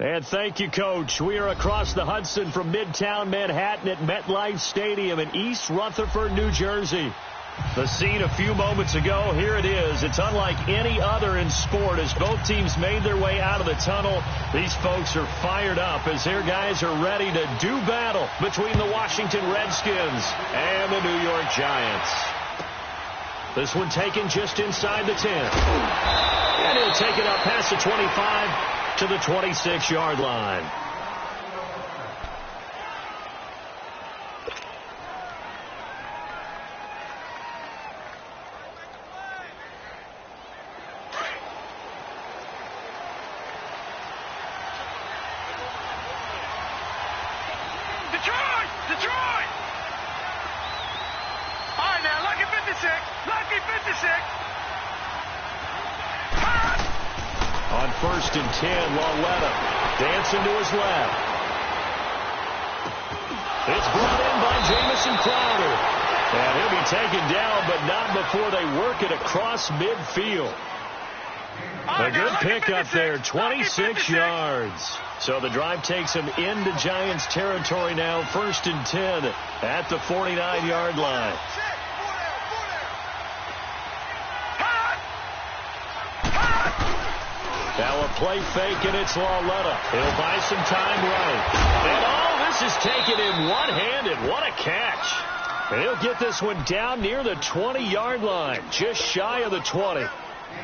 And thank you, Coach. We are across the Hudson from Midtown Manhattan at MetLife Stadium in East Rutherford, New Jersey. The scene a few moments ago, here it is. It's unlike any other in sport as both teams made their way out of the tunnel. These folks are fired up as their guys are ready to do battle between the Washington Redskins and the New York Giants. This one taken just inside the 10. And he'll take it up past the 25 to the 26-yard line. Detroit! All right, now, lucky 56. On 1st and 10, Lauletta dancing to his left. It's brought in by Jamison Crowder. And he'll be taken down, but not before they work it across midfield. A good pickup there, 26 yards. So the drive takes him into Giants territory now, 1st and 10 at the 49-yard line. Now a play fake, and it's Lauletta. He'll buy some time right. And all this is taken in one-handed. What a catch. And he'll get this one down near the 20-yard line, just shy of the 20.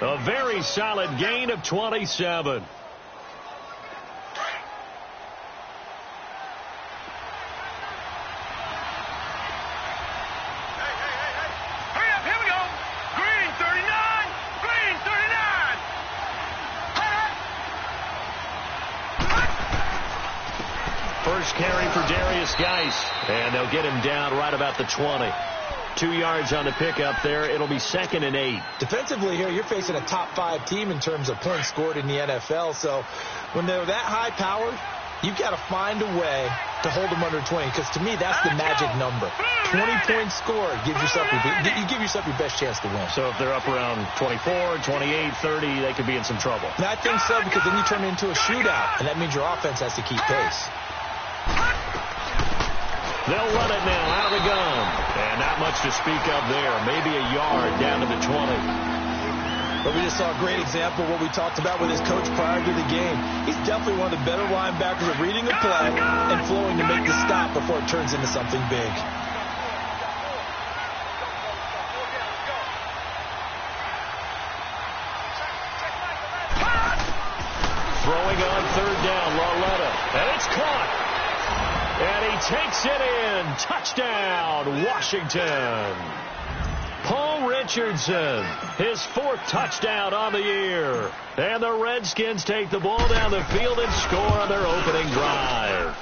A very solid gain of 27. First carry for Darius Geis, and they'll get him down right about the 20. 2 yards on the pickup there. It'll be 2nd and 8. Defensively here, you're facing a top 5 team in terms of points scored in the NFL. So when they're that high-powered, you've got to find a way to hold them under 20, because to me, that's the magic number. 20 points scored, you give yourself your best chance to win. So if they're up around 24, 28, 30, they could be in some trouble. And I think so, because then you turn it into a shootout, and that means your offense has to keep pace. They'll run it now out of the gun. And not much to speak of there. Maybe a yard down to the 20. But we just saw a great example of what we talked about with his coach prior to the game. He's definitely one of the better linebackers at reading a play and flowing to make the stop before it turns into something big. Throwing on 3rd down, Lauletta. And it's caught. And he takes it in. Touchdown, Washington. Paul Richardson, his 4th touchdown on the year. And the Redskins take the ball down the field and score on their opening drive.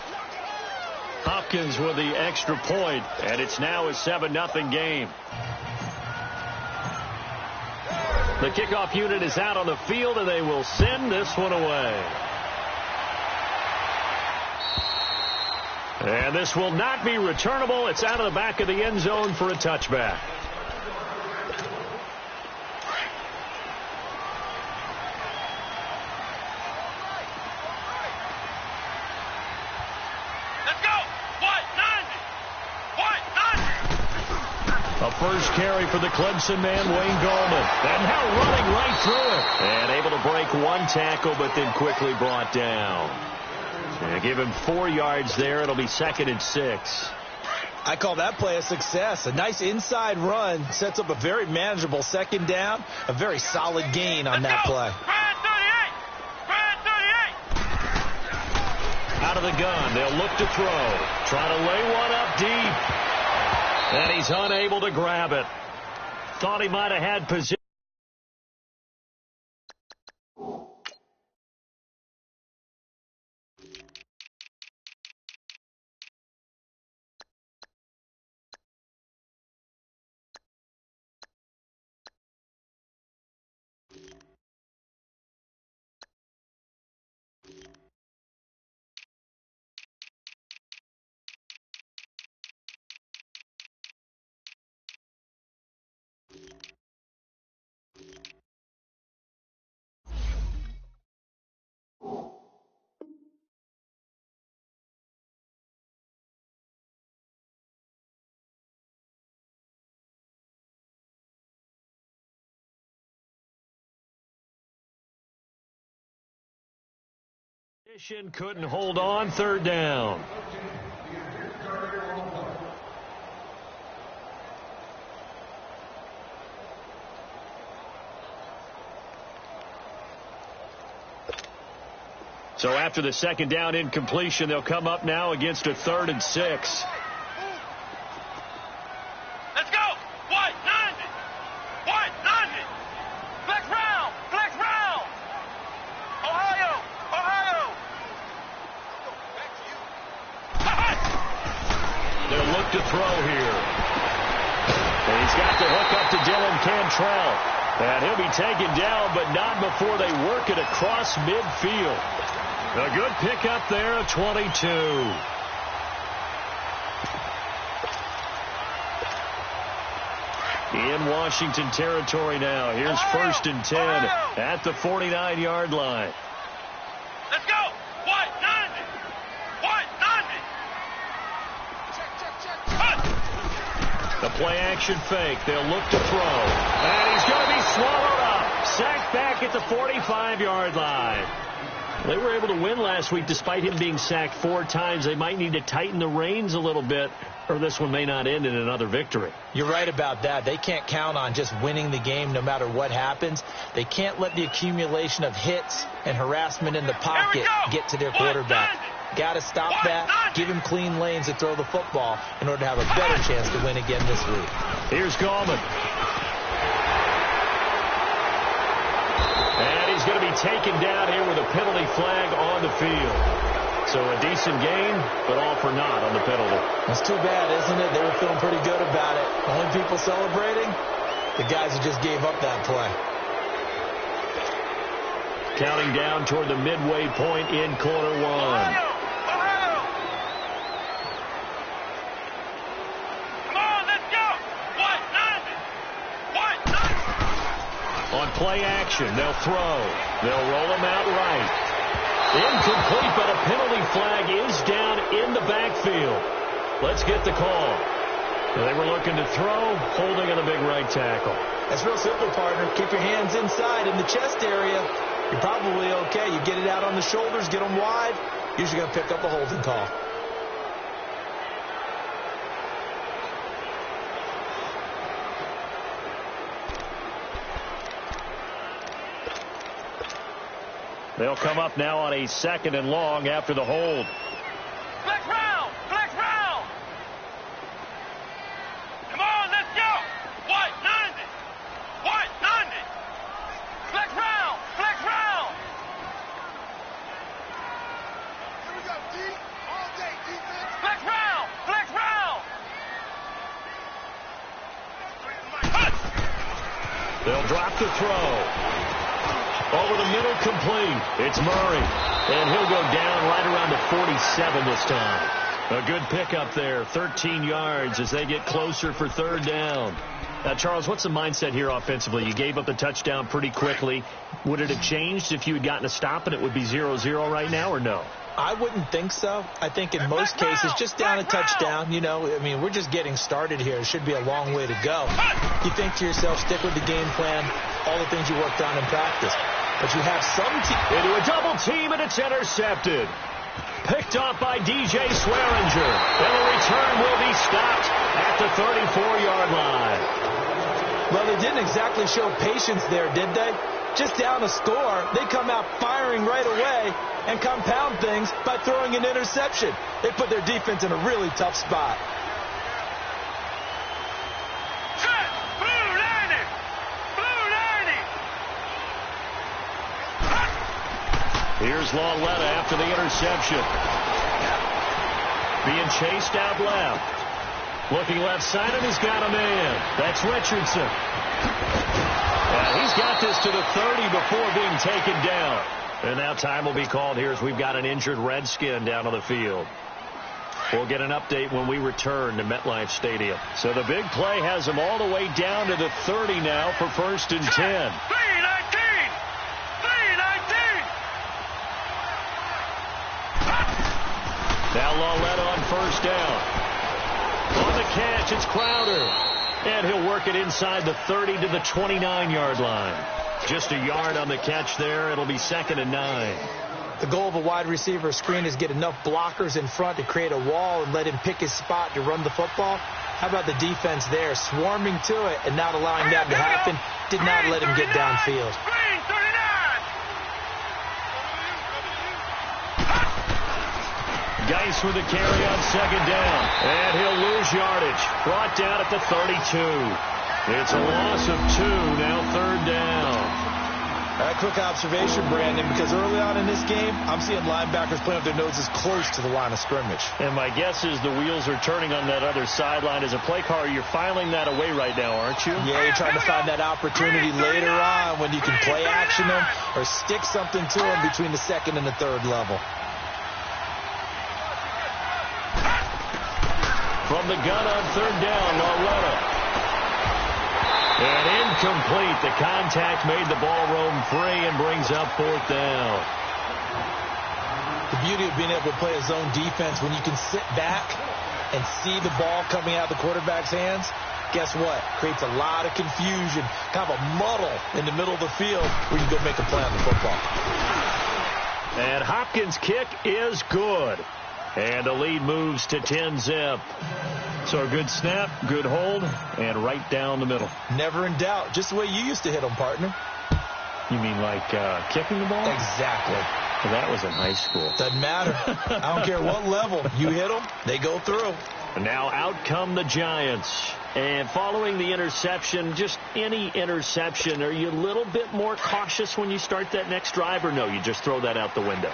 Hopkins with the extra point, and it's now a 7-0 game. The kickoff unit is out on the field, and they will send this one away. And this will not be returnable. It's out of the back of the end zone for a touchback. Let's go. What? 90. A first carry for the Clemson man, Wayne Gallman. And now running right through it. And able to break one tackle, but then quickly brought down. And give him 4 yards there. It'll be 2nd and 6. I call that play a success. A nice inside run sets up a very manageable 2nd down. A very solid gain on that play. Brad 38. Out of the gun. They'll look to throw. Trying to lay one up deep. And he's unable to grab it. Thought he might have had position. Position couldn't hold on, third down. So after the second down incompletion, they'll come up now against a 3rd and 6. Let's go. White, 90. White, 90. Flex round. Flex round. Ohio. Ohio. Back to you. They'll look to throw here. And he's got the hook up to Dylan Cantrell. And he'll be taken down, but not before they work it across midfield. A good pickup there of 22. In Washington territory now. Here's 1st and 10 at the 49-yard line. Let's go. White, 90. White, 90. The play action fake. They'll look to throw. And he's going to be swallowed up. Sacked back at the 45-yard line. They were able to win last week despite him being sacked 4 times. They might need to tighten the reins a little bit, or this one may not end in another victory. You're right about that. They can't count on just winning the game no matter what happens. They can't let the accumulation of hits and harassment in the pocket get to their quarterback. Got to stop that. Give him clean lanes to throw the football in order to have a better chance to win again this week. Here's Gallman. And he's going to be taken down here with a penalty flag on the field. So a decent gain, but all for naught on the penalty. That's too bad, isn't it? They were feeling pretty good about it. The only people celebrating, the guys who just gave up that play. Counting down toward the midway point in quarter 1. Ohio. Ohio. Come on, let's go. White, 90. White, 90. On play action, they'll throw. They'll roll him out right. Incomplete, but a penalty flag is down in the backfield. Let's get the call. They were looking to throw, holding on the big right tackle. That's real simple, partner. Keep your hands inside in the chest area. You're probably okay. You get it out on the shoulders, get them wide. Usually going to pick up a holding call. They'll come up now on a 2nd and long after the hold. Flex round. Flex round. Come on, let's go. White, 90. White, 90. Flex round. Flex round. Here we go, D. All day, defense. Flex round. Flex round. They'll drop the throw. Over the middle, complete. It's Murray. And he'll go down right around the 47 this time. A good pickup there. 13 yards as they get closer for 3rd down. Charles, what's the mindset here offensively? You gave up the touchdown pretty quickly. Would it have changed if you had gotten a stop and it would be 0-0 right now, or no? I wouldn't think so. I think in most cases, just down a touchdown, you know, I mean, we're just getting started here. It should be a long way to go. You think to yourself, stick with the game plan, all the things you worked on in practice. But you have some into a double team, and it's intercepted. Picked off by DJ Swearinger. And the return will be stopped at the 34-yard line. Well, they didn't exactly show patience there, did they? Just down a score, they come out firing right away and compound things by throwing an interception. They put their defense in a really tough spot. Here's Lauletta after the interception. Being chased out left. Looking left side, and he's got a man. That's Richardson. And he's got this to the 30 before being taken down. And now time will be called here as we've got an injured Redskin down on the field. We'll get an update when we return to MetLife Stadium. So the big play has him all the way down to the 30 now for 1st and 10. Now Lauletta on 1st down. On the catch, it's Crowder. And he'll work it inside the 30 to the 29-yard line. Just a yard on the catch there. It'll be 2nd and 9. The goal of a wide receiver screen is get enough blockers in front to create a wall and let him pick his spot to run the football. How about the defense there, swarming to it and not allowing that to happen? Did not let him get downfield. Geis with the carry on second down. And he'll lose yardage. Brought down at the 32. It's a loss of 2, now third down. A quick observation, Brandon, because early on in this game, I'm seeing linebackers playing with their noses close to the line of scrimmage. And my guess is the wheels are turning on that other sideline. As a play caller, you're filing that away right now, aren't you? Yeah, you're trying to find that opportunity later on when you can play action them or stick something to them between the second and the third level. From the gun on third down, Loretta. And incomplete. The contact made the ball roam free and brings up fourth down. The beauty of being able to play a zone defense when you can sit back and see the ball coming out of the quarterback's hands, guess what? Creates a lot of confusion, kind of a muddle in the middle of the field where you go make a play on the football. And Hopkins' kick is good. And the lead moves to 10-zip. So a good snap, good hold, and right down the middle. Never in doubt. Just the way you used to hit them, partner. You mean like kicking the ball? Exactly. Well, that was in high school. Doesn't matter. I don't care what level. You hit them, they go through. And now out come the Giants. And following the interception, just any interception, are you a little bit more cautious when you start that next drive, or no, you just throw that out the window?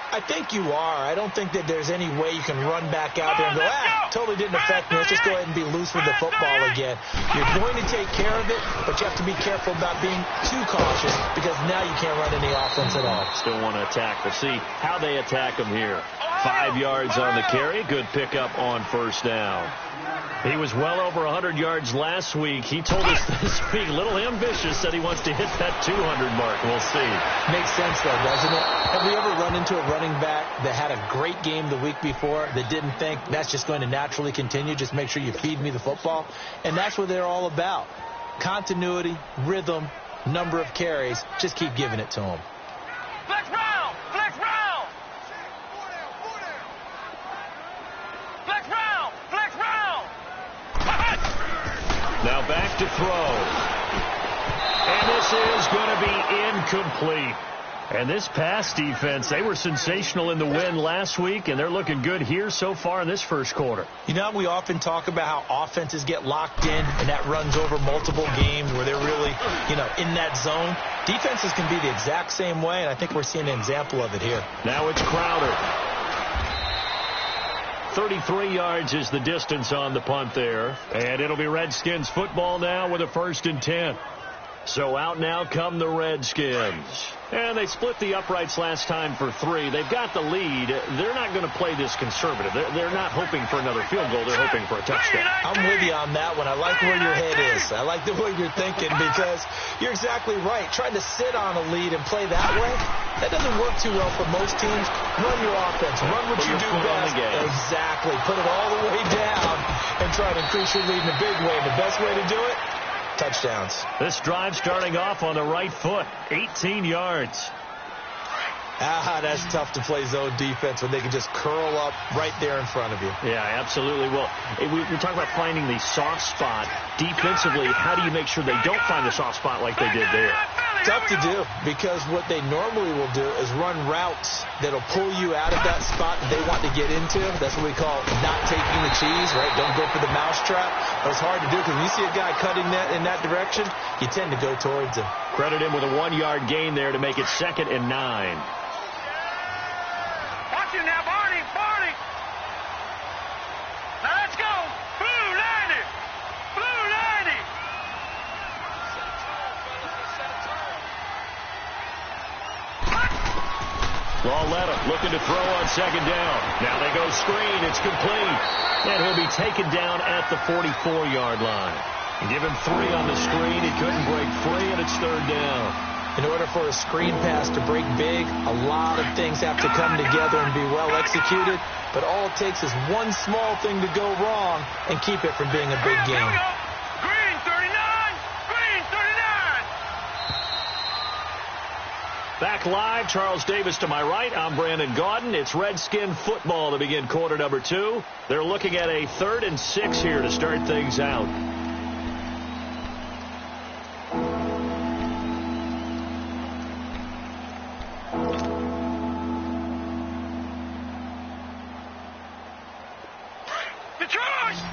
I think you are. I don't think that there's any way you can run back out there and go, totally didn't affect me. Let's just go ahead and be loose with the football again. You're going to take care of it, but you have to be careful about being too cautious because now you can't run any offense at all. Still want to attack. We'll see how they attack them here. 5 yards on the carry. Good pickup on first down. He was well over 100 yards last week. He told us this week, a little ambitious, said he wants to hit that 200 mark. We'll see. Makes sense, though, doesn't it? Have we ever run into a running back that had a great game the week before that didn't think that's just going to naturally continue? Just make sure you feed me the football. And that's what they're all about. Continuity, rhythm, number of carries. Just keep giving it to them. Flex round! Flex round! Flex round! Flex round! Now back to throw. And this is going to be incomplete. And this pass defense, they were sensational in the win last week, and they're looking good here so far in this first quarter. You know, we often talk about how offenses get locked in, and that runs over multiple games where they're really, in that zone. Defenses can be the exact same way, and I think we're seeing an example of it here. Now it's Crowder. 33 yards is the distance on the punt there. And it'll be Redskins football now with a 1st and 10. So out now come the Redskins. And they split the uprights last time for 3. They've got the lead. They're not going to play this conservative. They're not hoping for another field goal. They're hoping for a touchdown. I'm with you on that one. I like where your head is. I like the way you're thinking because you're exactly right. Trying to sit on a lead and play that way, that doesn't work too well for most teams. Run your offense. Run what you do best. Exactly. Put it all the way down and try to increase your lead in a big way. And the best way to do it, touchdowns. This drive starting off on the right foot. 18 yards. That's tough to play zone defense when they can just curl up right there in front of you. Yeah, absolutely. Well, we're talking about finding the soft spot. Defensively, how do you make sure they don't find the soft spot like they did there? Tough to do because what they normally will do is run routes that'll pull you out of that spot that they want to get into. That's what we call not taking the cheese, right? Don't go for the mousetrap. But it's hard to do because when you see a guy cutting that in that direction, you tend to go towards him. Credit him with a 1-yard gain there to make it 2nd and 9. Watch it now, Barney! Barney! Now let's go! Blue 90! Blue 90! Loretta looking to throw on 2nd down. Now they go screen. It's complete. And he'll be taken down at the 44-yard line. Give him 3 on the screen. He couldn't break free, and it's 3rd down. In order for a screen pass to break big, a lot of things have to come together and be well executed. But all it takes is one small thing to go wrong and keep it from being a big game. Green 39! Green 39! back live. Charles Davis to my right. I'm Brandon Gaudin. It's Redskin football to begin quarter number 2. They're looking at a 3rd and 6 here to start things out.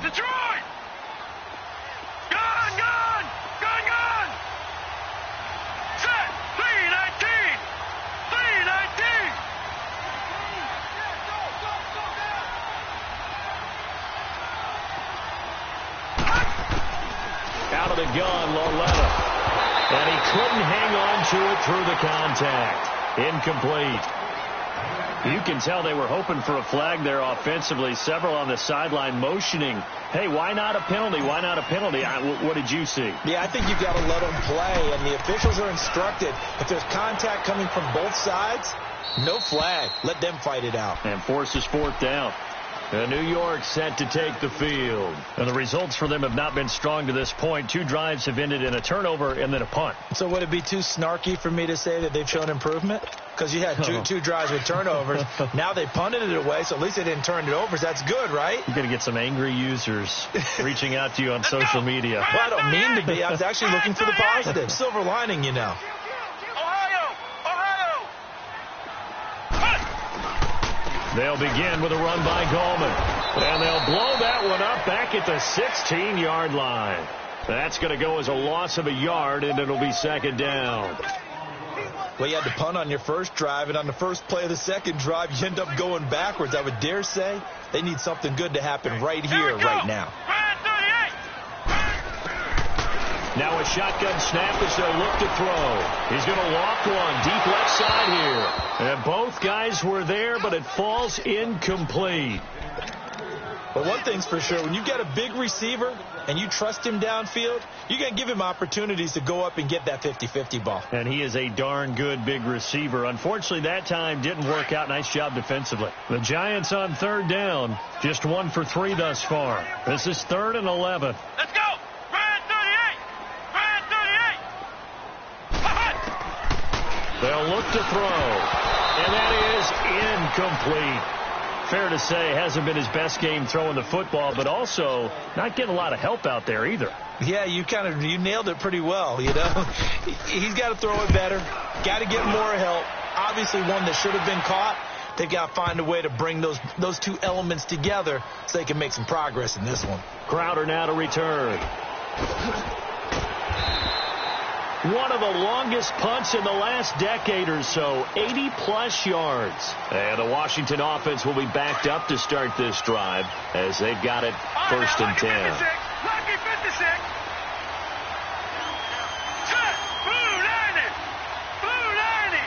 Detroit! Gun! Set! 319! 319! Out of the gun, Loletta. And he couldn't hang on to it through the contact. Incomplete. You can tell they were hoping for a flag there offensively. Several on the sideline motioning, hey, why not a penalty? Why not a penalty? What did you see? Yeah, I think you've got to let them play, and the officials are instructed. If there's contact coming from both sides, no flag. Let them fight it out. And forces 4th down. And New York set to take the field. And the results for them have not been strong to this point. 2 drives have ended in a turnover and then a punt. So would it be too snarky for me to say that they've shown improvement? Because you had two drives with turnovers. Now they punted it away, so at least they didn't turn it over. So that's good, right? You're going to get some angry users reaching out to you on social media. Well, I don't mean to be. I was actually looking for the positive. Silver lining, you know. They'll begin with a run by Gallman. And they'll blow that one up back at the 16-yard line. That's going to go as a loss of a yard, and it'll be 2nd down. Well, you had to punt on your first drive, and on the first play of the second drive, you end up going backwards. I would dare say they need something good to happen right here, right now. Now a shotgun snap as they'll look to throw. He's going to loft one deep left side here. And both guys were there, but it falls incomplete. But one thing's for sure, when you get a big receiver and you trust him downfield, you're going to give him opportunities to go up and get that 50-50 ball. And he is a darn good big receiver. Unfortunately, that time didn't work out. Nice job defensively. The Giants on 3rd down. Just 1 for 3 thus far. This is 3rd and 11. Let's go! Brand 38! Brand 38! They'll look to throw. And that is incomplete. Fair to say, hasn't been his best game throwing the football, but also not getting a lot of help out there either. Yeah, you nailed it pretty well, you know. He's got to throw it better. Got to get more help. Obviously one that should have been caught. They've got to find a way to bring those 2 elements together so they can make some progress in this one. Crowder now to return. One of the longest punts in the last decade or so, 80-plus yards. And the Washington offense will be backed up to start this drive as they've got it 1st and 10. Lucky 56. Set. Blue 90. Blue 90.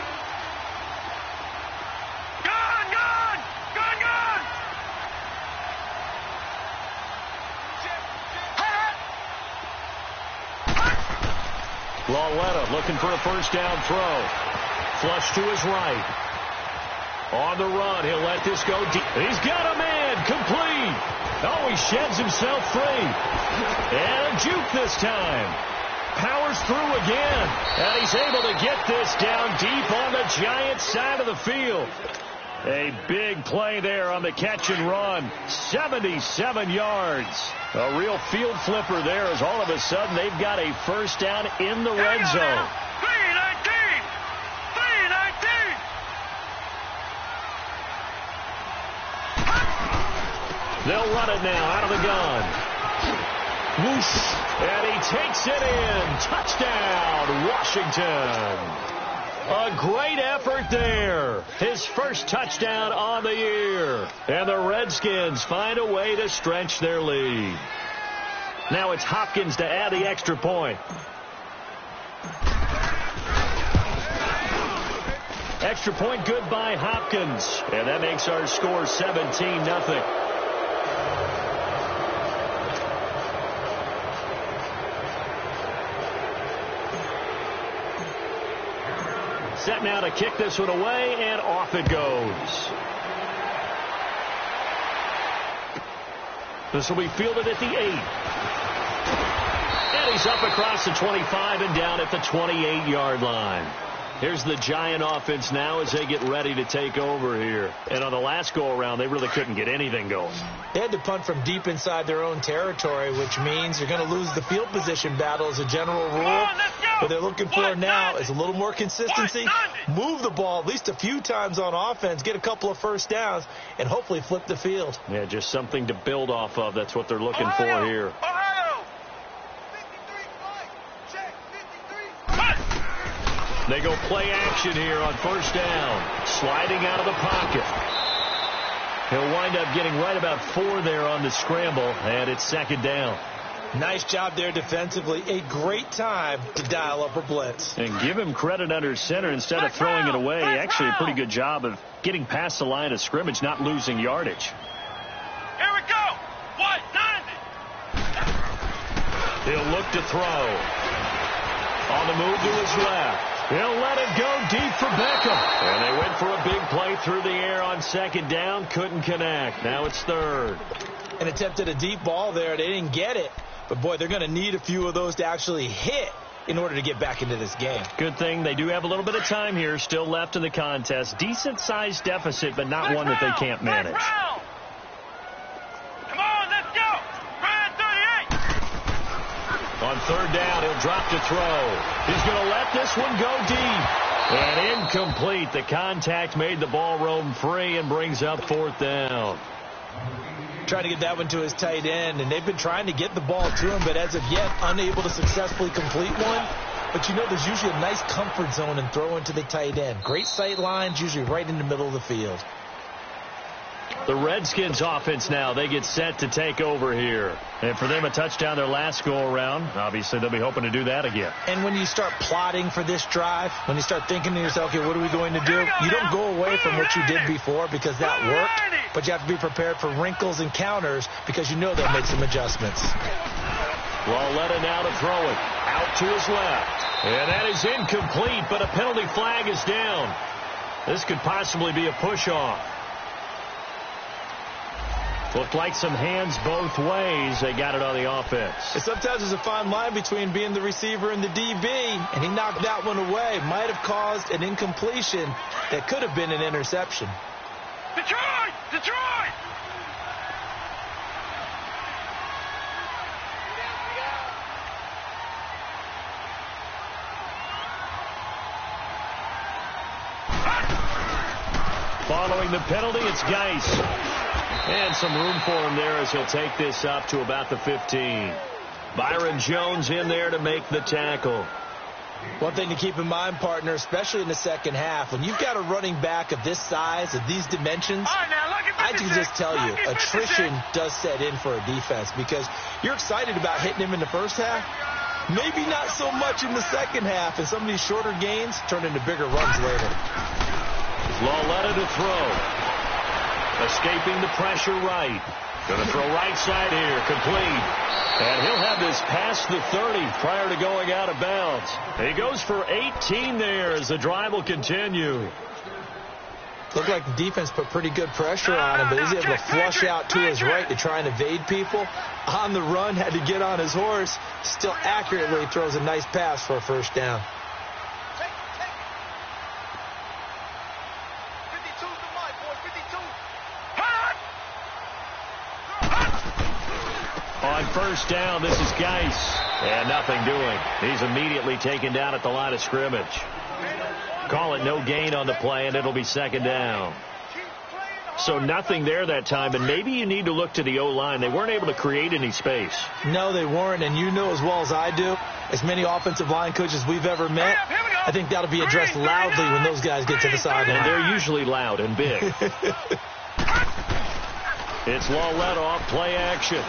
Gun. Loletta looking for a 1st down throw. Flush to his right. On the run, he'll let this go deep. He's got a man, complete. Oh, he sheds himself free. And a juke this time. Powers through again. And he's able to get this down deep on the Giants side of the field. A big play there on the catch and run. 77 yards. A real field flipper there as all of a sudden they've got a 1st down in the red zone. 319. 319. They'll run it now out of the gun. Whoosh. And he takes it in. Touchdown, Washington. A great effort there. His 1st touchdown on the year. And the Redskins find a way to stretch their lead. Now it's Hopkins to add the extra point. Extra point good by Hopkins. And that makes our score 17-0. Set now to kick this one away, and off it goes. This will be fielded at the 8. And he's up across the 25 and down at the 28-yard line. Here's the Giant offense now as they get ready to take over here. And on the last go-around, they really couldn't get anything going. They had to punt from deep inside their own territory, which means you're going to lose the field position battle as a general rule. What they're looking for now is a little more consistency, move the ball at least a few times on offense, get a couple of first downs, and hopefully flip the field. Yeah, just something to build off of. That's what they're looking for here. They go play action here on first down. Sliding out of the pocket. He'll wind up getting right about 4 there on the scramble, and it's second down. Nice job there defensively. A great time to dial up a blitz. And give him credit under center instead of throwing it away. Actually, a pretty good job of getting past the line of scrimmage, not losing yardage. Here we go. What? 90. He'll look to throw. On the move to his left. He'll let it go deep for Beckham. And they went for a big play through the air on second down. Couldn't connect. Now it's third. And attempted a deep ball there. They didn't get it. But, boy, they're going to need a few of those to actually hit in order to get back into this game. Good thing they do have a little bit of time here still left in the contest. Decent-sized deficit, but not one that they can't manage. Come on, let's go. Ryan 38. On third down, he'll drop to throw. He's going to let this one go deep. And incomplete. The contact made the ball roam free and brings up fourth down. Trying to get that one to his tight end, and they've been trying to get the ball to him, but as of yet, unable to successfully complete one. But, you know, there's usually a nice comfort zone in throwing to the tight end. Great sight lines, usually right in the middle of the field. The Redskins offense now, they get set to take over here. And for them, a touchdown their last go-around. Obviously, they'll be hoping to do that again. And when you start plotting for this drive, when you start thinking to yourself, okay, what are we going to do? You don't go away from what you did before because that worked, but you have to be prepared for wrinkles and counters because you know they'll make some adjustments. Lauletta now to throw it. Out to his left. And that is incomplete, but a penalty flag is down. This could possibly be a push-off. Looked like some hands both ways. They got it on the offense. And sometimes there's a fine line between being the receiver and the DB, and he knocked that one away. Might have caused an incompletion that could have been an interception. Detroit! Detroit! Following the penalty, it's Geis. And some room for him there as he'll take this up to about the 15. Byron Jones in there to make the tackle. One thing to keep in mind, partner, especially in the second half, when you've got a running back of this size, of these dimensions, I can just tell you, attrition does set in for a defense because you're excited about hitting him in the first half. Maybe not so much in the second half, and some of these shorter gains turn into bigger runs later. Lauletta to throw. Escaping the pressure right. Going to throw right side here. Complete. And he'll have this past the 30 prior to going out of bounds. He goes for 18 there as the drive will continue. Looked like the defense put pretty good pressure on him, but he's able to flush out to his right to try and evade people. On the run, had to get on his horse. Still accurately throws a nice pass for a first down. On first down, this is Geis. And nothing doing. He's immediately taken down at the line of scrimmage. Call it no gain on the play, and it'll be second down. So nothing there that time, and maybe you need to look to the O-line. They weren't able to create any space. No, they weren't, and you know as well as I do, as many offensive line coaches we've ever met, I think that'll be addressed loudly when those guys get to the sideline. And they're usually loud and big. It's Lauletta off play action.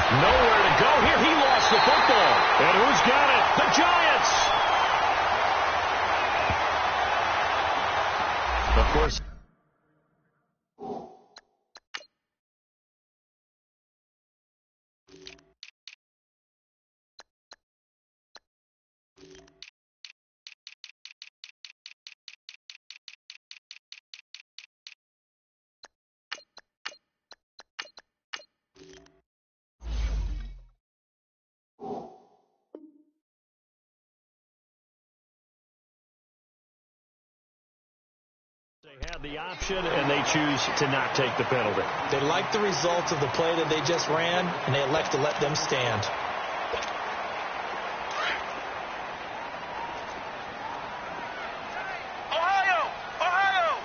Nowhere to go here. He lost the football. And who's got it? The Giants. Of course. The option, and they choose to not take the penalty. They like the results of the play that they just ran, and they elect to let them stand. Ohio! Ohio!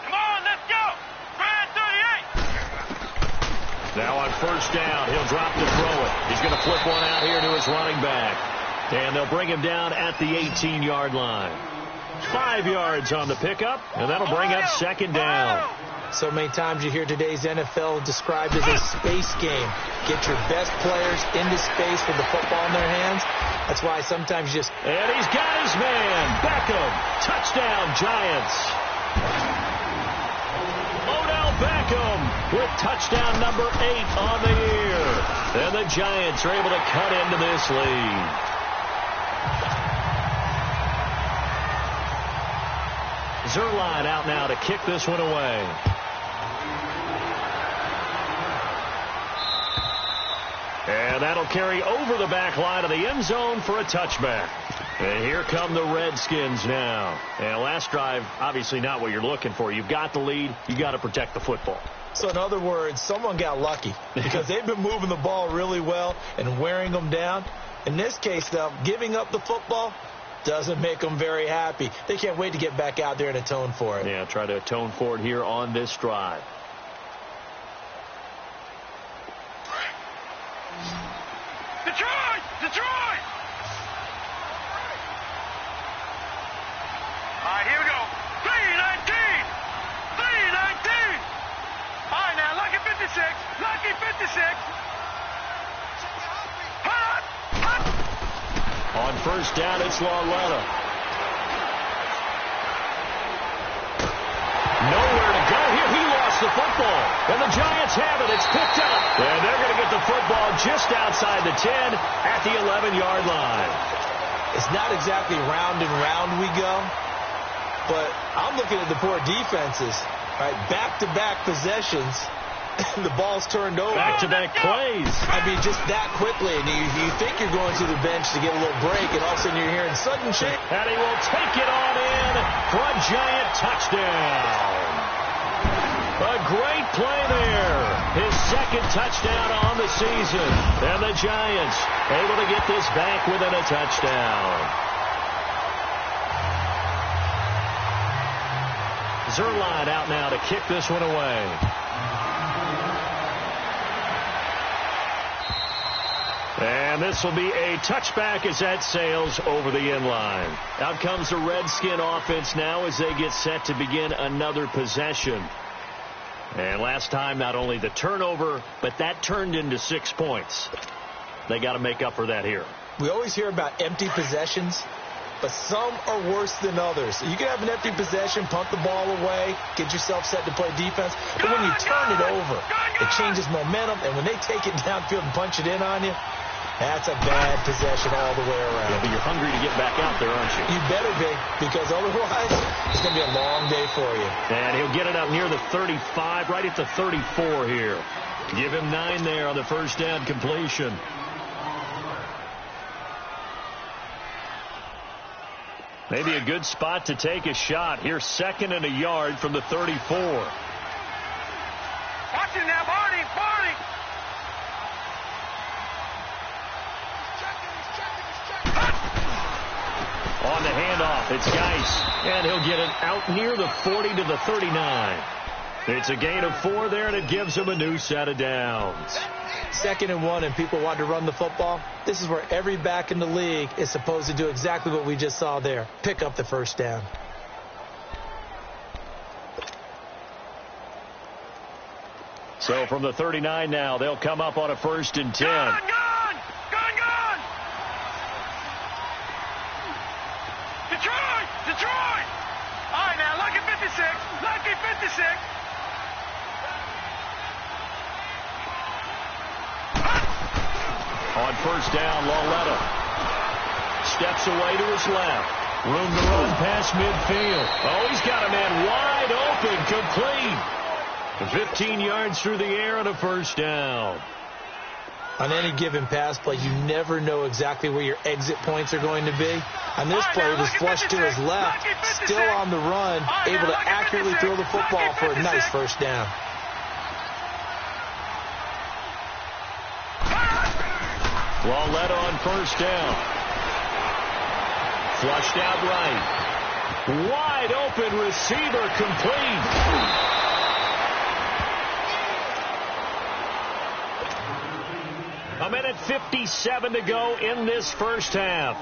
Come on, let's go! Brand 38! Now on first down, he'll drop to throw it. He's going to flip one out here to his running back. And they'll bring him down at the 18-yard line. 5 yards on the pickup, and that'll bring up second down. So many times you hear today's NFL described as a space game. Get your best players into space with the football in their hands. That's why sometimes you just... And he's got his man. Beckham. Touchdown, Giants. Odell Beckham with touchdown number 8 on the year. And the Giants are able to cut into this lead. Zerline out now to kick this one away. And that'll carry over the back line of the end zone for a touchback. And here come the Redskins now. And last drive, obviously not what you're looking for. You've got the lead. You got to protect the football. So in other words, someone got lucky because they've been moving the ball really well and wearing them down. In this case, though, giving up the football doesn't make them very happy. They can't wait to get back out there and atone for it. Yeah, try to atone for it here on this drive. Detroit! Detroit! All right, here we go. 319! 319! All right, now, lucky 56. Lucky 56. Hot! Hot! On first down, it's Della. Nowhere to go here. He lost the football. And the Giants have it. It's picked up. And they're going to get the football just outside the 10 at the 11-yard line. It's not exactly round and round we go, but I'm looking at the poor defenses. Right, back-to-back possessions. The ball's turned over. Back-to-back plays. I mean, just that quickly. And you think you're going to the bench to get a little break, and all of a sudden you're hearing sudden change. And he will take it on in for a Giant touchdown. A great play there. His second touchdown on the season. And the Giants able to get this back within a touchdown. Zerline out now to kick this one away. And this will be a touchback as that sails over the end line. Out comes the Redskin offense now as they get set to begin another possession. And last time, not only the turnover, but that turned into 6 points. They got to make up for that here. We always hear about empty possessions, but some are worse than others. You can have an empty possession, punt the ball away, get yourself set to play defense. But when you turn it over, it changes momentum. And when they take it downfield and punch it in on you, that's a bad possession all the way around. Yeah, but you're hungry to get back out there, aren't you? You better be, because otherwise it's going to be a long day for you. And he'll get it up near the 35, right at the 34 here. Give him 9 there on the first down completion. Maybe a good spot to take a shot. Here's 2nd and a yard from the 34. Watch it now, Barney! Barney! On the handoff, it's Geis. And he'll get it out near the 40 to the 39. It's a gain of 4 there, and it gives him a new set of downs. 2nd and 1, and people want to run the football. This is where every back in the league is supposed to do exactly what we just saw there. Pick up the first down. So from the 39 now, they'll come up on a 1st and 10. Gone! Gone! Gone! Gone! Detroit! Detroit! All right, now, lucky 56. Lucky 56. On first down, Della steps away to his left. Room to run past midfield. Oh, he's got a man wide open, complete. 15 yards through the air and a first down. On any given pass play, you never know exactly where your exit points are going to be. On this play, it was flushed to his left, still on the run, able to accurately throw the football for a nice first down. Well led on first down. Flushed out right. Wide open receiver complete. A minute 57 to go in this first half.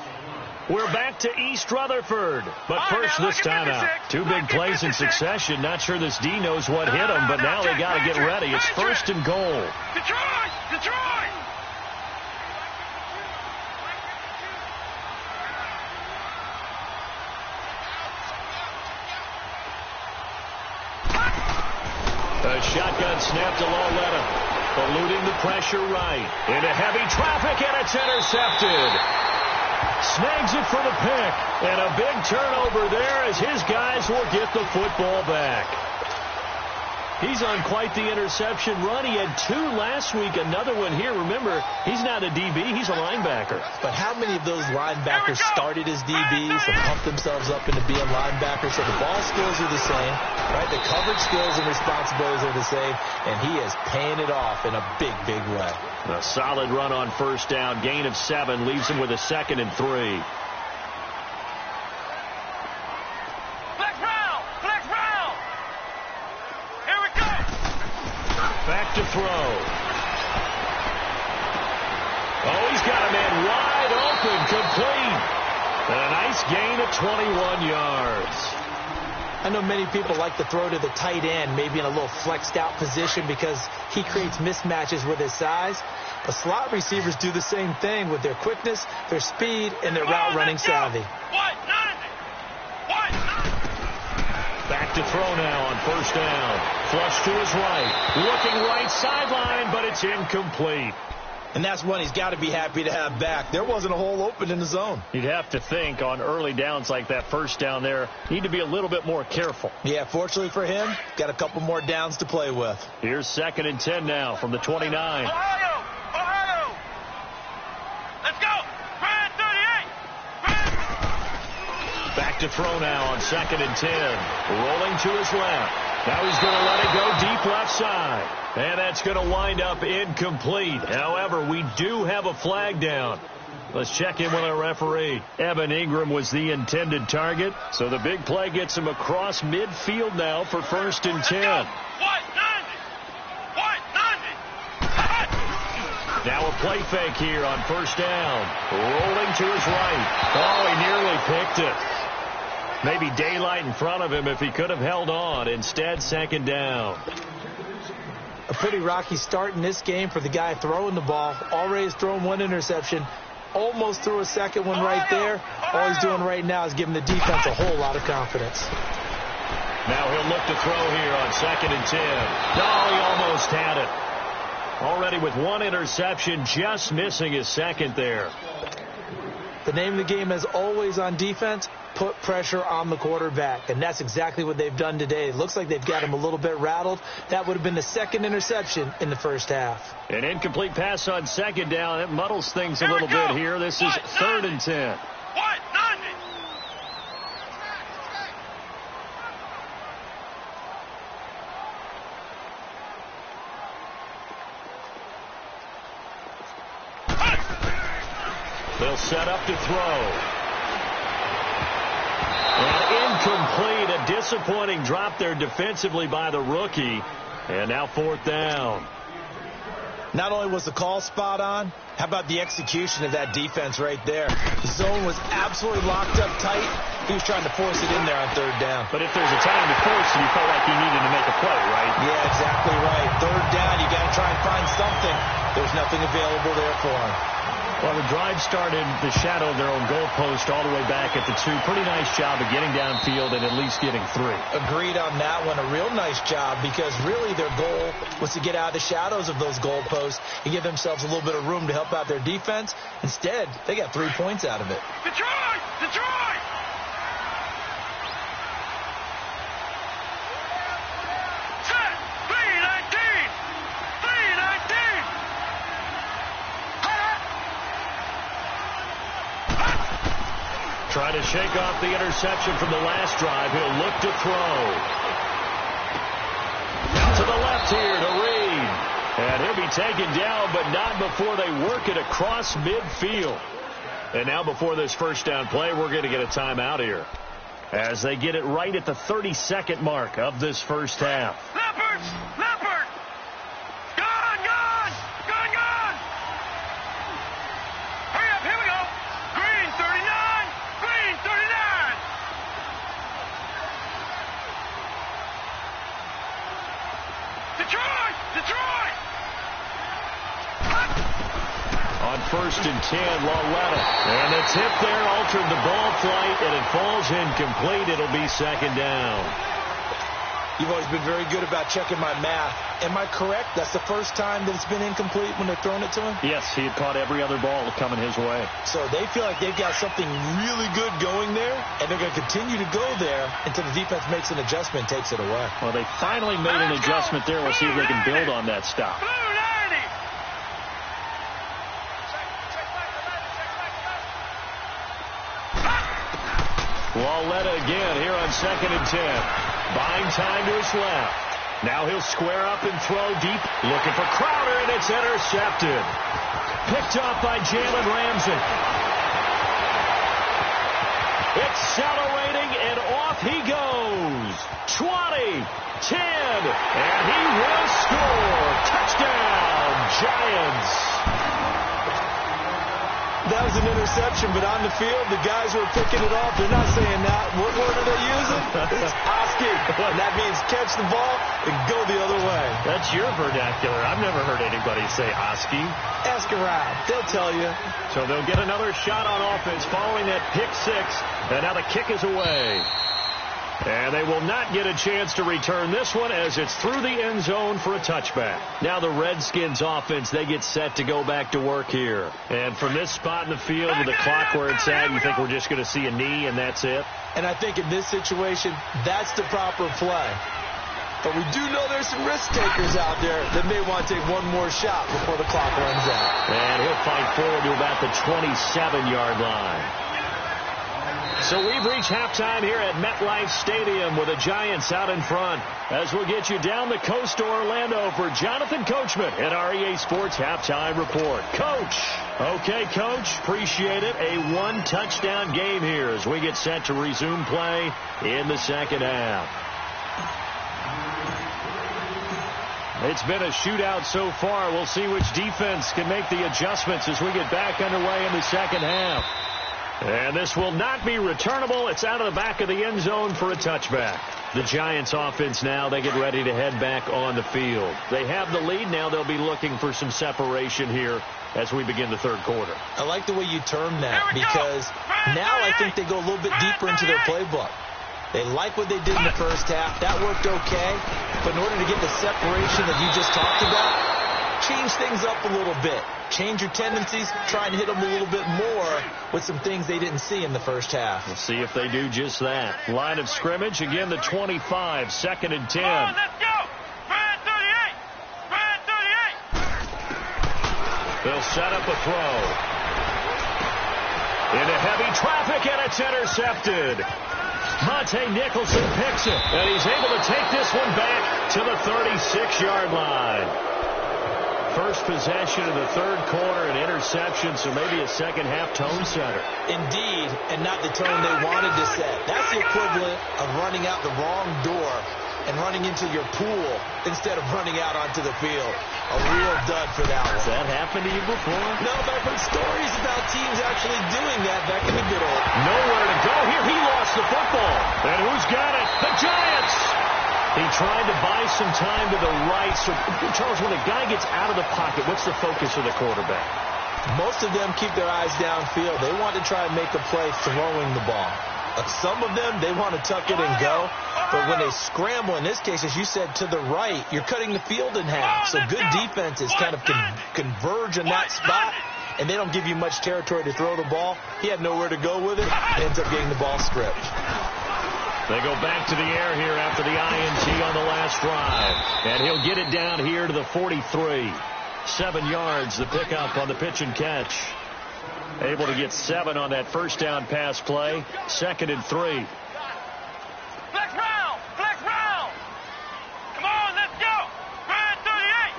We're back to East Rutherford. But first, this timeout. Two big plays in succession. Not sure this D knows what hit him, but now they got to get ready. It's first and goal. Detroit! Detroit! A shotgun snap to Lauletta. Eluding the pressure right. Into heavy traffic, and it's intercepted. Snags it for the pick. And a big turnover there as his guys will get the football back. He's on quite the interception run. He had 2 last week, another one here. Remember, he's not a DB, he's a linebacker. But how many of those linebackers started as DBs and pumped themselves up into being linebackers? So the ball skills are the same, right? The coverage skills and responsibilities are the same, and he is paying it off in a big, big way. A solid run on first down. Gain of 7 leaves him with a 2nd and 3. Back to throw. Oh, he's got a man wide open, complete. And a nice gain of 21 yards. I know many people like to throw to the tight end, maybe in a little flexed out position because he creates mismatches with his size. But slot receivers do the same thing with their quickness, their speed, and their route running savvy. Back to throw now on first down. Flush to his right. Looking right sideline, but it's incomplete. And that's one he's got to be happy to have back. There wasn't a hole open in the zone. You'd have to think on early downs like that first down there, need to be a little bit more careful. Yeah, fortunately for him, got a couple more downs to play with. Here's 2nd and 10 now from the 29. Ohio! Ohio! Let's go! Brad 38! Back to throw now on 2nd and 10. Rolling to his left. Now he's going to let it go deep left side. And that's going to wind up incomplete. However, we do have a flag down. Let's check in with our referee. Evan Ingram was the intended target. So the big play gets him across midfield now for 1st and 10. Now a play fake here on first down. Rolling to his right. Oh, he nearly picked it. Maybe daylight in front of him if he could have held on. Instead, 2nd down. A pretty rocky start in this game for the guy throwing the ball. Already has thrown 1 interception. Almost threw a 2nd one right there. All he's doing right now is giving the defense a whole lot of confidence. Now he'll look to throw here on 2nd and 10. Oh, he almost had it. Already with 1 interception, just missing his 2nd there. The name of the game, as always on defense, put pressure on the quarterback. And that's exactly what they've done today. It looks like they've got him a little bit rattled. That would have been the 2nd interception in the first half. An incomplete pass on 2nd down. It muddles things a little bit here. This is 3rd and 10. They'll set up to throw. And incomplete. A disappointing drop there defensively by the rookie. And now 4th down. Not only was the call spot on, how about the execution of that defense right there? The zone was absolutely locked up tight. He was trying to force it in there on 3rd down. But if there's a time to force it, you felt like he needed to make a play, right? Yeah, exactly right. 3rd down, you got to try and find something. There's nothing available there for him. Well, the drive started the shadow of their own goalpost all the way back at the 2. Pretty nice job of getting downfield and at least getting 3. Agreed on that one. A real nice job because really their goal was to get out of the shadows of those goalposts and give themselves a little bit of room to help out their defense. Instead, they got 3 points out of it. Detroit! Detroit! Set! 319! 319! Trying to shake off the interception from the last drive. He'll look to throw. Out to the left here to Reed. And he'll be taken down, but not before they work it across midfield. And now before this first down play, we're going to get a timeout here, as they get it right at the 30-second mark of this first half. Leopards! Leopard! Gone! Gone! Gone! Gone! Hurry up! Here we go! Green 39! Green 39! Detroit! Detroit! On 1st and 10, Lawletta. And the tip there altered the ball flight, and it falls incomplete. It'll be second down. You've always been very good about checking my math. Am I correct? That's the first time that it's been incomplete when they've thrown it to him? Yes, he had caught every other ball coming his way. So they feel like they've got something really good going there, and they're going to continue to go there until the defense makes an adjustment and takes it away. Well, they finally made an adjustment there. We'll see if they can build on that stop. Lawletta again here on 2nd and 10. Buying time to his left. Now he'll square up and throw deep. Looking for Crowder, and it's intercepted. Picked off by Jalen Ramsey. Accelerating, and off he goes. 20, 10, and he will score. Touchdown, Giants. That was an interception, but on the field, the guys who are picking it off, they're not saying that. What word are they using? It's Oski. And that means catch the ball and go the other way. That's your vernacular. I've never heard anybody say Oski. Ask around. They'll tell you. So they'll get another shot on offense following that pick six. And now the kick is away. And they will not get a chance to return this one, as it's through the end zone for a touchback. Now the Redskins offense, they get set to go back to work here. And from this spot in the field with the clock where it's at, you think we're just going to see a knee and that's it? And I think in this situation, that's the proper play. But we do know there's some risk takers out there that may want to take one more shot before the clock runs out. And he'll fight forward to about the 27-yard line. So we've reached halftime here at MetLife Stadium with the Giants out in front, as we'll get you down the coast to Orlando for Jonathan Coachman at our EA Sports Halftime Report. Coach. Okay, Coach. Appreciate it. A one-touchdown game here as we get set to resume play in the second half. It's been a shootout so far. We'll see which defense can make the adjustments as we get back underway in the second half. And this will not be returnable. It's out of the back of the end zone for a touchback. The Giants offense now, they get ready to head back on the field. They have the lead. Now they'll be looking for some separation here as we begin the third quarter. I like the way you term that, because now I think they go a little bit deeper into their playbook. They like what they did in the first half. That worked okay. But in order to get the separation that you just talked about, change things up a little bit. Change your tendencies. Try and hit them a little bit more with some things they didn't see in the first half. We'll see if they do just that. Line of scrimmage, again, the 25, 2nd and 10. Come on, let's go! Brad 38! Brad 38! They'll set up a throw. Into heavy traffic, and it's intercepted. Monte Nicholson picks it, and he's able to take this one back to the 36-yard line. First possession of the third quarter, an interception, so maybe a second-half tone setter. Indeed, and not the tone they wanted to set. That's the equivalent of running out the wrong door and running into your pool instead of running out onto the field. A real dud for that one. Has that happened to you before? No, but I've heard stories about teams actually doing that back in the good old. Nowhere to go here. He lost the football. And who's got it? The Giants! He tried to buy some time to the right. So, Charles, when a guy gets out of the pocket, what's the focus of the quarterback? Most of them keep their eyes downfield. They want to try and make a play throwing the ball. Some of them, they want to tuck it and go. But when they scramble, in this case, as you said, to the right, you're cutting the field in half. So good defenses kind of converge in that spot, and they don't give you much territory to throw the ball. He had nowhere to go with it. Ends up getting the ball stripped. They go back to the air here after the INT on the last drive. And he'll get it down here to the 43. 7 yards, the pickup on the pitch and catch. Able to get 7 on that first down pass play. 2nd and 3. Flex round! Flex round! Come on, let's go! Brand 38!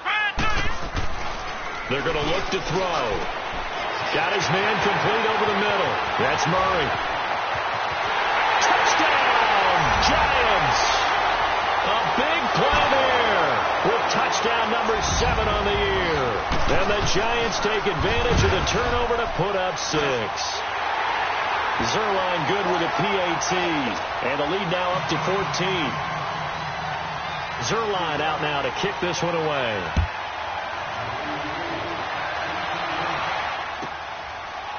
Brand 38! They're going to look to throw. Got his man complete over the middle. That's Murray. Touchdown, Giants! A big play there with touchdown number 7 on the year. And the Giants take advantage of the turnover to put up 6. Zerline good with a PAT. And the lead now up to 14. Zerline out now to kick this one away.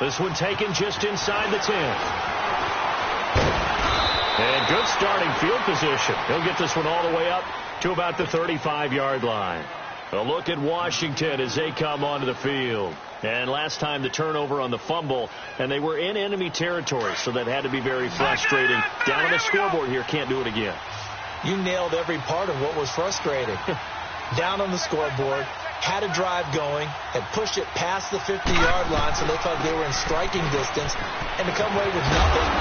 This one taken just inside the 10. And good starting field position. He'll get this one all the way up to about the 35-yard line. A look at Washington as they come onto the field. And last time the turnover on the fumble, and they were in enemy territory, so that had to be very frustrating. Down on the scoreboard here, can't do it again. You nailed every part of what was frustrating. Down on the scoreboard, had a drive going, had pushed it past the 50-yard line, so they thought they were in striking distance, and to come away with nothing.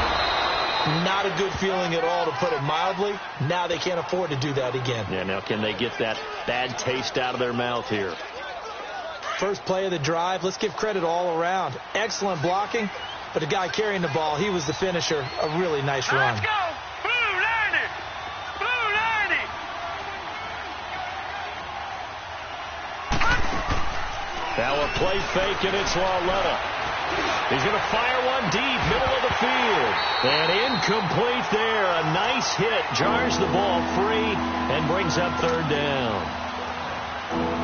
Not a good feeling at all, to put it mildly. Now they can't afford to do that again. Yeah, now can they get that bad taste out of their mouth here? First play of the drive, let's give credit all around. Excellent blocking, but the guy carrying the ball, he was the finisher. A really nice run. Let's go! Blue 90! Blue 90! Now a play fake, and it's Lauletta. He's going to fire one deep, middle of the field. And incomplete there. A nice hit. Jars the ball free and brings up 3rd down.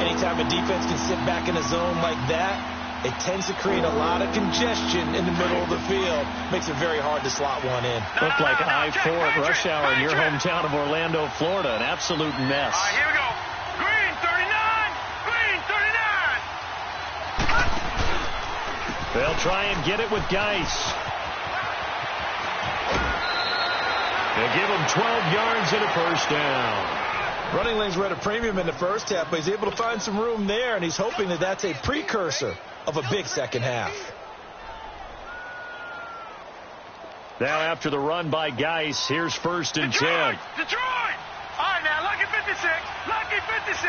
Anytime a defense can sit back in a zone like that, it tends to create a lot of congestion in the middle of the field. Makes it very hard to slot one in. Looked like I-4 at rush hour in your hometown of Orlando, Florida. An absolute mess. All right, here we go. Green 39! Green 39! They'll try and get it with Geis. They give him 12 yards and a first down. Running lanes were at a premium in the first half, but he's able to find some room there, and he's hoping that that's a precursor of a big second half. Now after the run by Geis, here's 1st and 10. Detroit! All right, now, lucky 56. Lucky 56.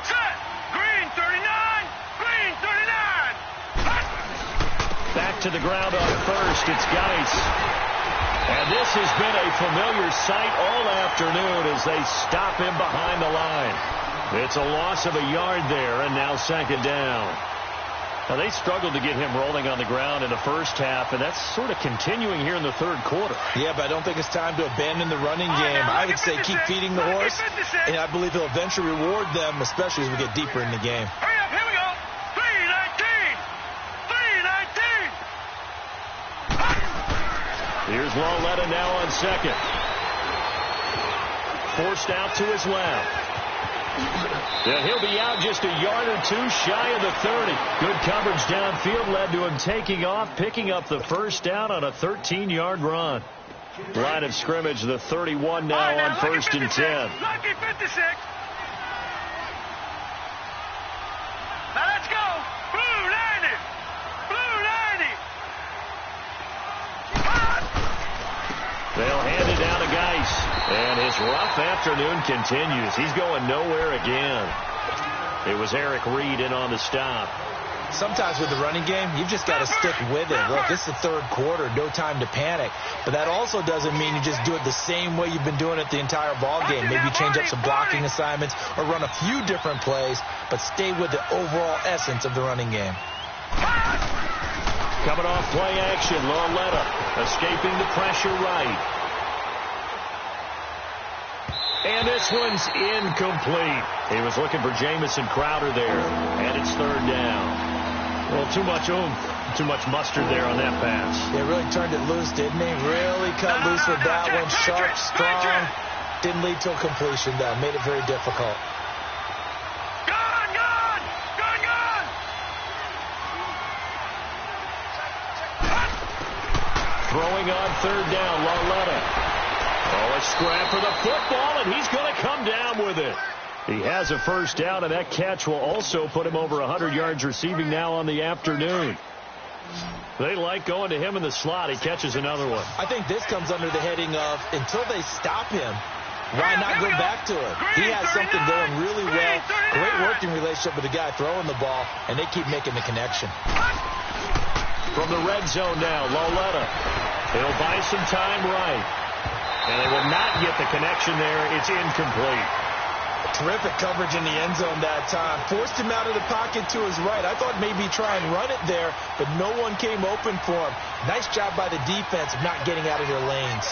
Set. Green 39. Green 39. Back to the ground on 1st. It's Geis. And this has been a familiar sight all afternoon as they stop him behind the line. It's a loss of a yard there, and now 2nd down. Now, they struggled to get him rolling on the ground in the first half, and that's sort of continuing here in the 3rd quarter. Yeah, but I don't think it's time to abandon the running game. I would say keep feeding the horse, and I believe he'll eventually reward them, especially as we get deeper in the game. Hurry up, here we go. 319. 319. Here's Lauletta now on 2nd. Forced out to his left. And he'll be out just a yard or 2 shy of the 30. Good coverage downfield led to him taking off, picking up the first down on a 13-yard run. Line of scrimmage, the 31 now on 1st and 10. Lucky 56. Now let's go. Blue 90. Blue 90. They'll hand it down to Geis. And his rough afternoon continues. He's going nowhere again. It was Eric Reed in on the stop. Sometimes with the running game, you've just got to stick with it. Look, this is the 3rd quarter, no time to panic. But that also doesn't mean you just do it the same way you've been doing it the entire ball game. Maybe change up some blocking assignments or run a few different plays, but stay with the overall essence of the running game. Coming off play action, Lauletta escaping the pressure right. And this one's incomplete. He was looking for Jamison Crowder there, and it's 3rd down. Well, too much oomph, too much mustard there on that pass. They really turned it loose, didn't he? Really cut loose with that one. Sharp, strong. Didn't lead to a completion, though. Made it very difficult. Throwing on 3rd down, Lauletta. Oh, a scrap for the football, and he's going to come down with it. He has a first down, and that catch will also put him over 100 yards receiving now on the afternoon. They like going to him in the slot. He catches another one. I think this comes under the heading of until they stop him, why not go back to him? He has something going really well. Great working relationship with the guy throwing the ball, and they keep making the connection. From the red zone now, Loletta. He'll buy some time right. And they will not get the connection there. It's incomplete. Terrific coverage in the end zone that time. Forced him out of the pocket to his right. I thought maybe try and run it there, but no one came open for him. Nice job by the defense of not getting out of their lanes.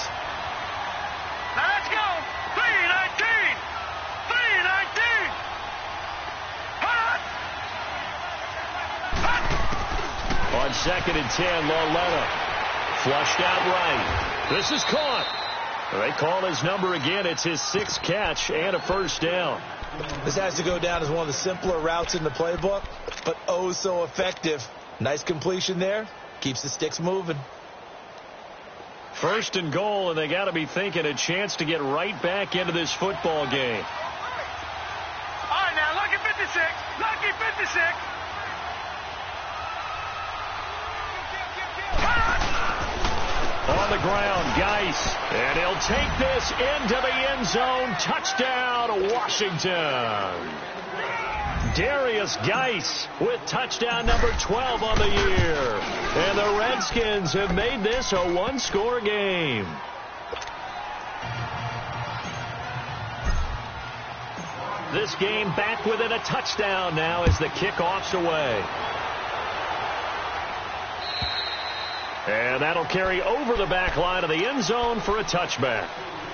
Now let's go. 3-19. 3-19. Hot. Hot. On 2nd and 10, Loletta. Flushed out right. This is caught. They call his number again. It's his 6th catch and a first down. This has to go down as one of the simpler routes in the playbook, but oh so effective. Nice completion there. Keeps the sticks moving. 1st and goal, and they got to be thinking a chance to get right back into this football game. All right, now, lucky 56. Lucky 56. On the ground, Geis, and he'll take this into the end zone. Touchdown, Washington. Darius Geis with touchdown number 12 on the year. And the Redskins have made this a one-score game. This game back within a touchdown now as the kickoff's away. And that'll carry over the back line of the end zone for a touchback.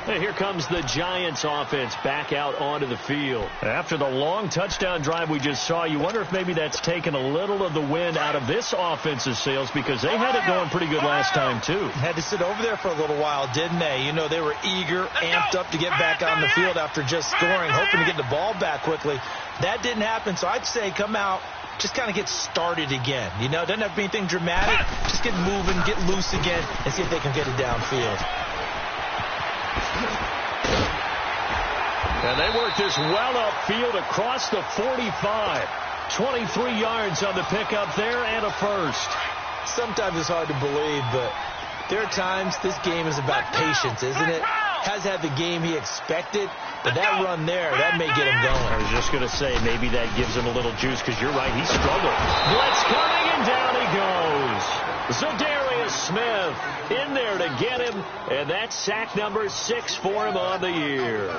And here comes the Giants offense back out onto the field. After the long touchdown drive we just saw, you wonder if maybe that's taken a little of the wind out of this offense's sails, because they had it going pretty good last time too. Had to sit over there for a little while, didn't they? You know, they were eager, amped up to get back on the field after just scoring, hoping to get the ball back quickly. That didn't happen, so I'd say come out, just kind of get started again. You know, doesn't have to be anything dramatic. Just get moving, get loose again, and see if they can get it downfield. And they work this well upfield across the 45. 23 yards on the pickup there and a first. Sometimes it's hard to believe, but there are times this game is about patience, isn't it? Has had the game he expected, but that run there, that may get him going. I was just going to say, maybe that gives him a little juice, because you're right, he struggled. Blitz coming, and down he goes. Za'Darius Smith in there to get him, and that's sack number 6 for him on the year.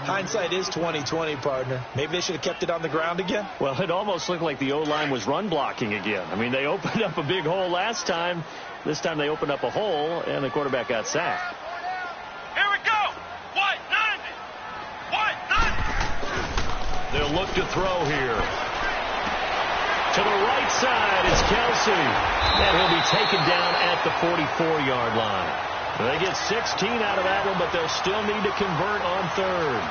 Hindsight is 20/20, partner. Maybe they should have kept it on the ground again. Well, it almost looked like the O-line was run blocking again. I mean, they opened up a big hole last time. This time they opened up a hole, and the quarterback got sacked. Here we go. White 90. White 90. They'll look to throw here. To the right side is Kelsey. And he'll be taken down at the 44-yard line. They get 16 out of that one, but they'll still need to convert on 3rd.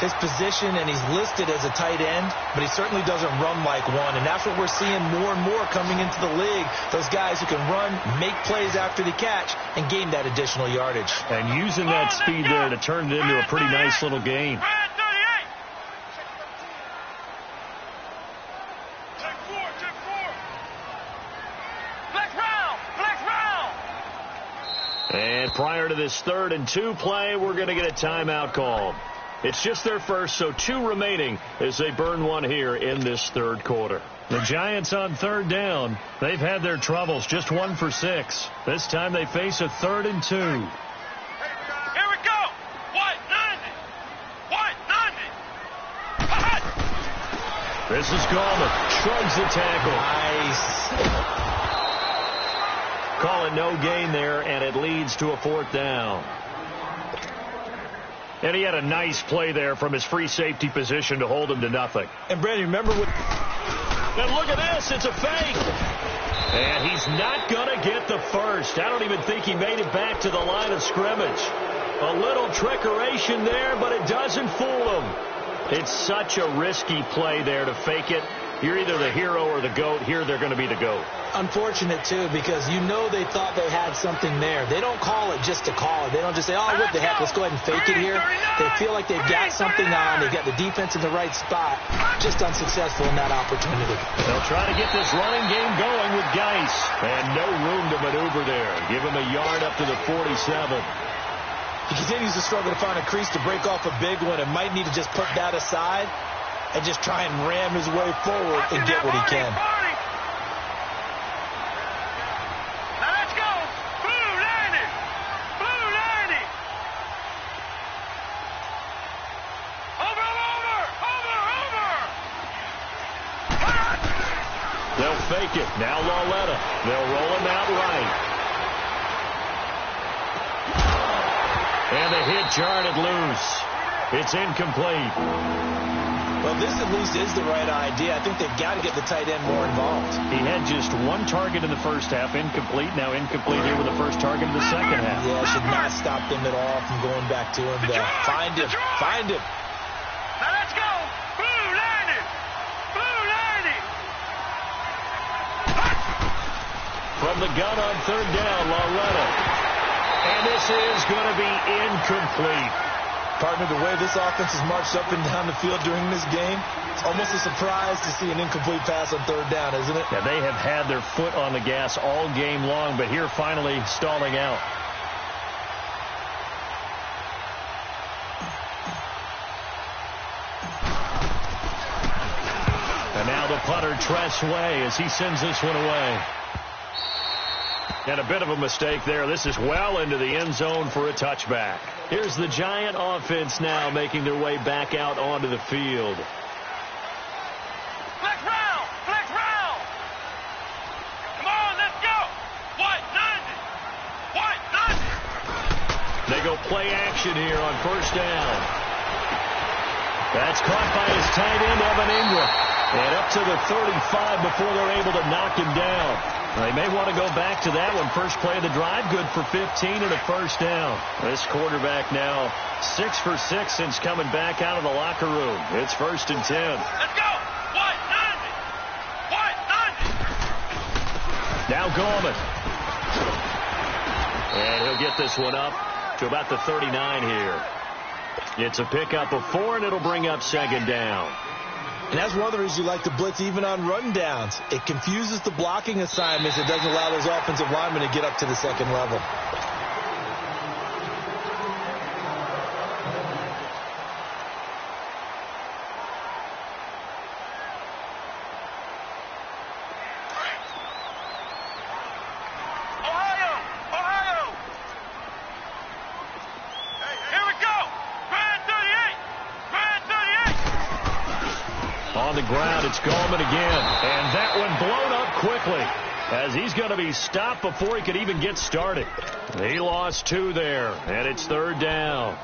His position, and he's listed as a tight end, but he certainly doesn't run like one, and that's what we're seeing more and more coming into the league. Those guys who can run, make plays after the catch, and gain that additional yardage. And using that speed there to turn it into a pretty nice little game. And prior to this 3rd and 2 play, we're going to get a timeout called. It's just their first, so 2 remaining as they burn one here in this 3rd quarter. The Giants on 3rd down. They've had their troubles, just 1 for 6. This time they face a 3rd and 2. Here we go. White 90. White 90. This is Gallman. Shrugs the tackle. Nice. Call it no gain there, and it leads to a 4th down. And he had a nice play there from his free safety position to hold him to nothing. And, Brandon, remember what... And look at this. It's a fake. And he's not going to get the first. I don't even think he made it back to the line of scrimmage. A little trickeration there, but it doesn't fool him. It's such a risky play there to fake it. You're either the hero or the GOAT. Here they're going to be the GOAT. Unfortunate, too, because you know they thought they had something there. They don't call it just to call it. They don't just say, oh, what the heck, let's go ahead and fake it here. They feel like they've got something on. They've got the defense in the right spot. Just unsuccessful in that opportunity. They'll try to get this running game going with Geis. And no room to maneuver there. Give him a yard up to the 47. He continues to struggle to find a crease to break off a big one and might need to just put that aside and just try and ram his way forward and get what he can. Now let's go. Blue 90. Blue 90. Over. They'll fake it. Now Lauletta. They'll roll him out right. And the hit jarred loose. It's incomplete. Well, this at least is the right idea. I think they've got to get the tight end more involved. He had just one target in the first half, incomplete. Now incomplete here with the first target in the second half. Yeah, should not stop them at all from going back to him. Find him. Find him. Now let's go. Blue 90. Blue 90. From the gun on third down, Lauletta. And this is going to be incomplete. Partner, the way this offense has marched up and down the field during this game, it's almost a surprise to see an incomplete pass on third down, isn't it? Yeah, they have had their foot on the gas all game long, but here finally stalling out. And now the punter, Tress Way, as he sends this one away. And a bit of a mistake there. This is well into the end zone for a touchback. Here's the Giant offense now making their way back out onto the field. Flex round. Flex round. Come on, let's go. White 90. White 90. They go play action here on first down. That's caught by his tight end, Evan Ingram. And up to the 35 before they're able to knock him down. They may want to go back to that one. First play of the drive, good for 15 and a first down. This quarterback now 6 for 6 since coming back out of the locker room. It's 1st and 10. Let's go. White 90. White 90. Now Gorman. And he'll get this one up to about the 39 here. It's a pickup of 4, and it'll bring up 2nd down. And that's one of the reasons you like to blitz even on rundowns. It confuses the blocking assignments. It doesn't allow those offensive linemen to get up to the second level. Ohio. Here we go. Grand 38. Grand 38. On the ground, it's Gorman again. And that one blown up quickly as he's going to be stopped before he could even get started. He lost 2 there, and it's 3rd down.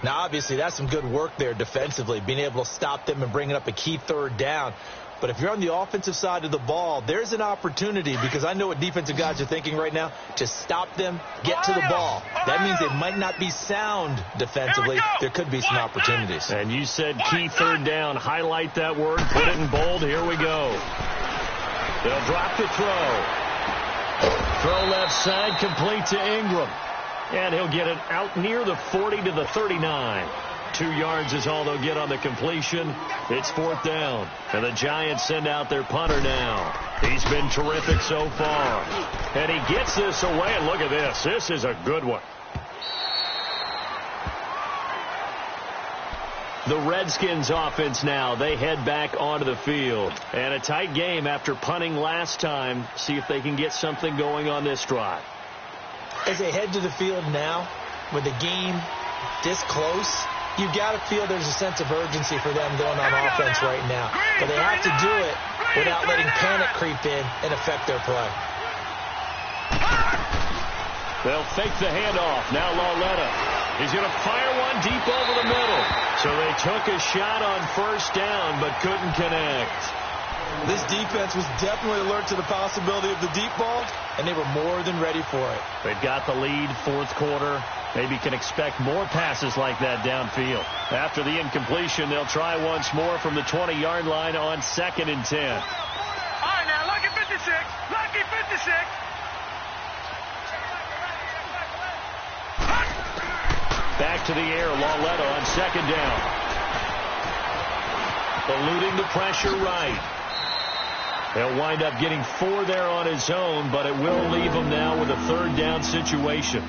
Now, obviously, that's some good work there defensively, being able to stop them and bringing up a key 3rd down. But if you're on the offensive side of the ball, there's an opportunity, because I know what defensive guys are thinking right now, to stop them, get to the ball. That means they might not be sound defensively. There could be some opportunities. And you said key 3rd down. Highlight that word. Put it in bold. Here we go. They'll drop the throw. Throw left side, complete to Ingram. And he'll get it out near the 40 to the 39. 2 yards is all they'll get on the completion. It's 4th down. And the Giants send out their punter now. He's been terrific so far. And he gets this away. And look at this. This is a good one. The Redskins offense now. They head back onto the field. And a tight game after punting last time. See if they can get something going on this drive. As they head to the field now, with the game this close, you've got to feel there's a sense of urgency for them going on offense right now. But they have to do it without letting panic creep in and affect their play. They'll fake the handoff. Now Lauletta. He's going to fire one deep over the middle. So they took a shot on first down but couldn't connect. This defense was definitely alert to the possibility of the deep ball, and they were more than ready for it. They've got the lead, fourth quarter. Maybe can expect more passes like that downfield. After the incompletion, they'll try once more from the 20-yard line on 2nd and 10. All right, now, lucky 56. Lucky 56. Back to the air, Lauletta on 2nd down. Eluding the pressure right. He'll wind up getting 4 there on his own, but it will leave him now with a 3rd down situation.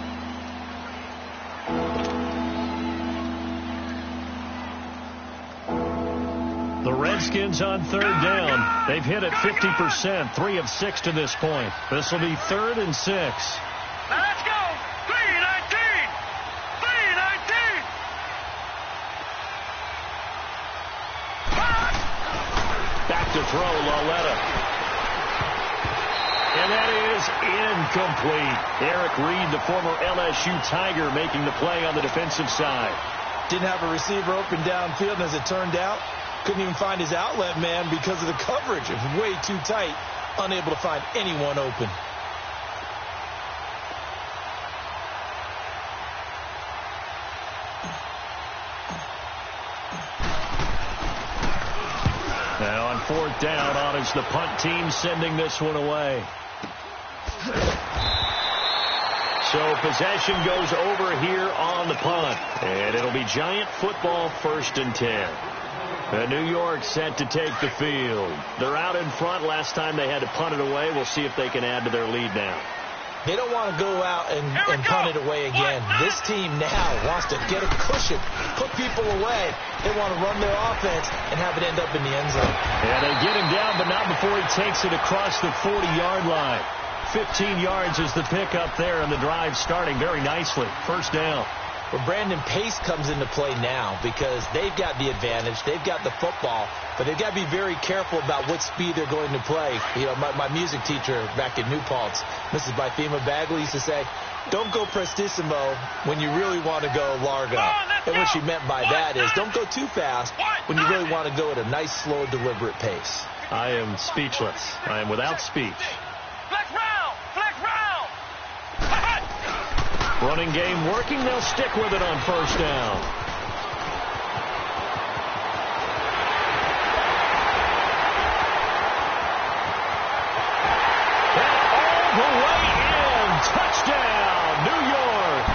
The Redskins on 3rd down. They've hit it 50%, 3 of 6 to this point. This will be 3rd and 6. Now let's go. 3-19. 3-19. Back to throw, Lauletta. And that is incomplete. Eric Reed, the former LSU Tiger, making the play on the defensive side. Didn't have a receiver open downfield, and as it turned out, couldn't even find his outlet man because of the coverage. It was way too tight, unable to find anyone open. Now on 4th down, on is the punt team sending this one away. So possession goes over here on the punt. And it'll be Giant football, 1st and 10. And New York set to take the field. They're out in front. Last time they had to punt it away. We'll see if they can add to their lead now. They don't want to go out and punt it away again. This team now wants to get a cushion, put people away. They want to run their offense and have it end up in the end zone. And they get him down, but not before he takes it across the 40-yard line. 15 yards is the pickup there, and the drive starting very nicely. 1st down. Well, Brandon, pace comes into play now because they've got the advantage. They've got the football, but they've got to be very careful about what speed they're going to play. You know, my music teacher back in New Paltz, Mrs. Bythema Bagley, used to say, don't go prestissimo when you really want to go largo. And what she meant by that is don't go too fast when you really want to go at a nice, slow, deliberate pace. I am speechless. I am without speech. Flex round. Flex round. Running game working. They'll stick with it on 1st down. And all the way in. Touchdown, New York.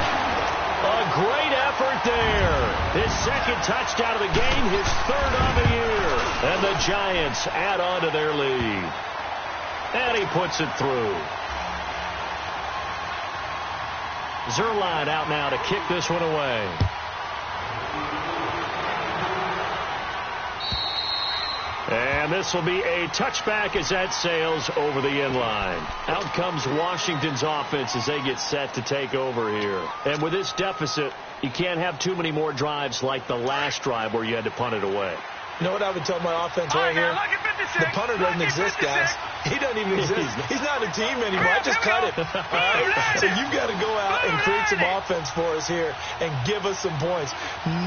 A great effort there. His 2nd touchdown of the game, his 3rd on the year. And the Giants add on to their lead. And he puts it through. Zerline out now to kick this one away. And this will be a touchback as that sails over the end line. Out comes Washington's offense as they get set to take over here. And with this deficit, you can't have too many more drives like the last drive where you had to punt it away. You know what I would tell my offense right here? The punter doesn't exist, guys. He doesn't even exist. He's not a team anymore. I just cut it. All right? So you've got to go out and create some offense for us here and give us some points.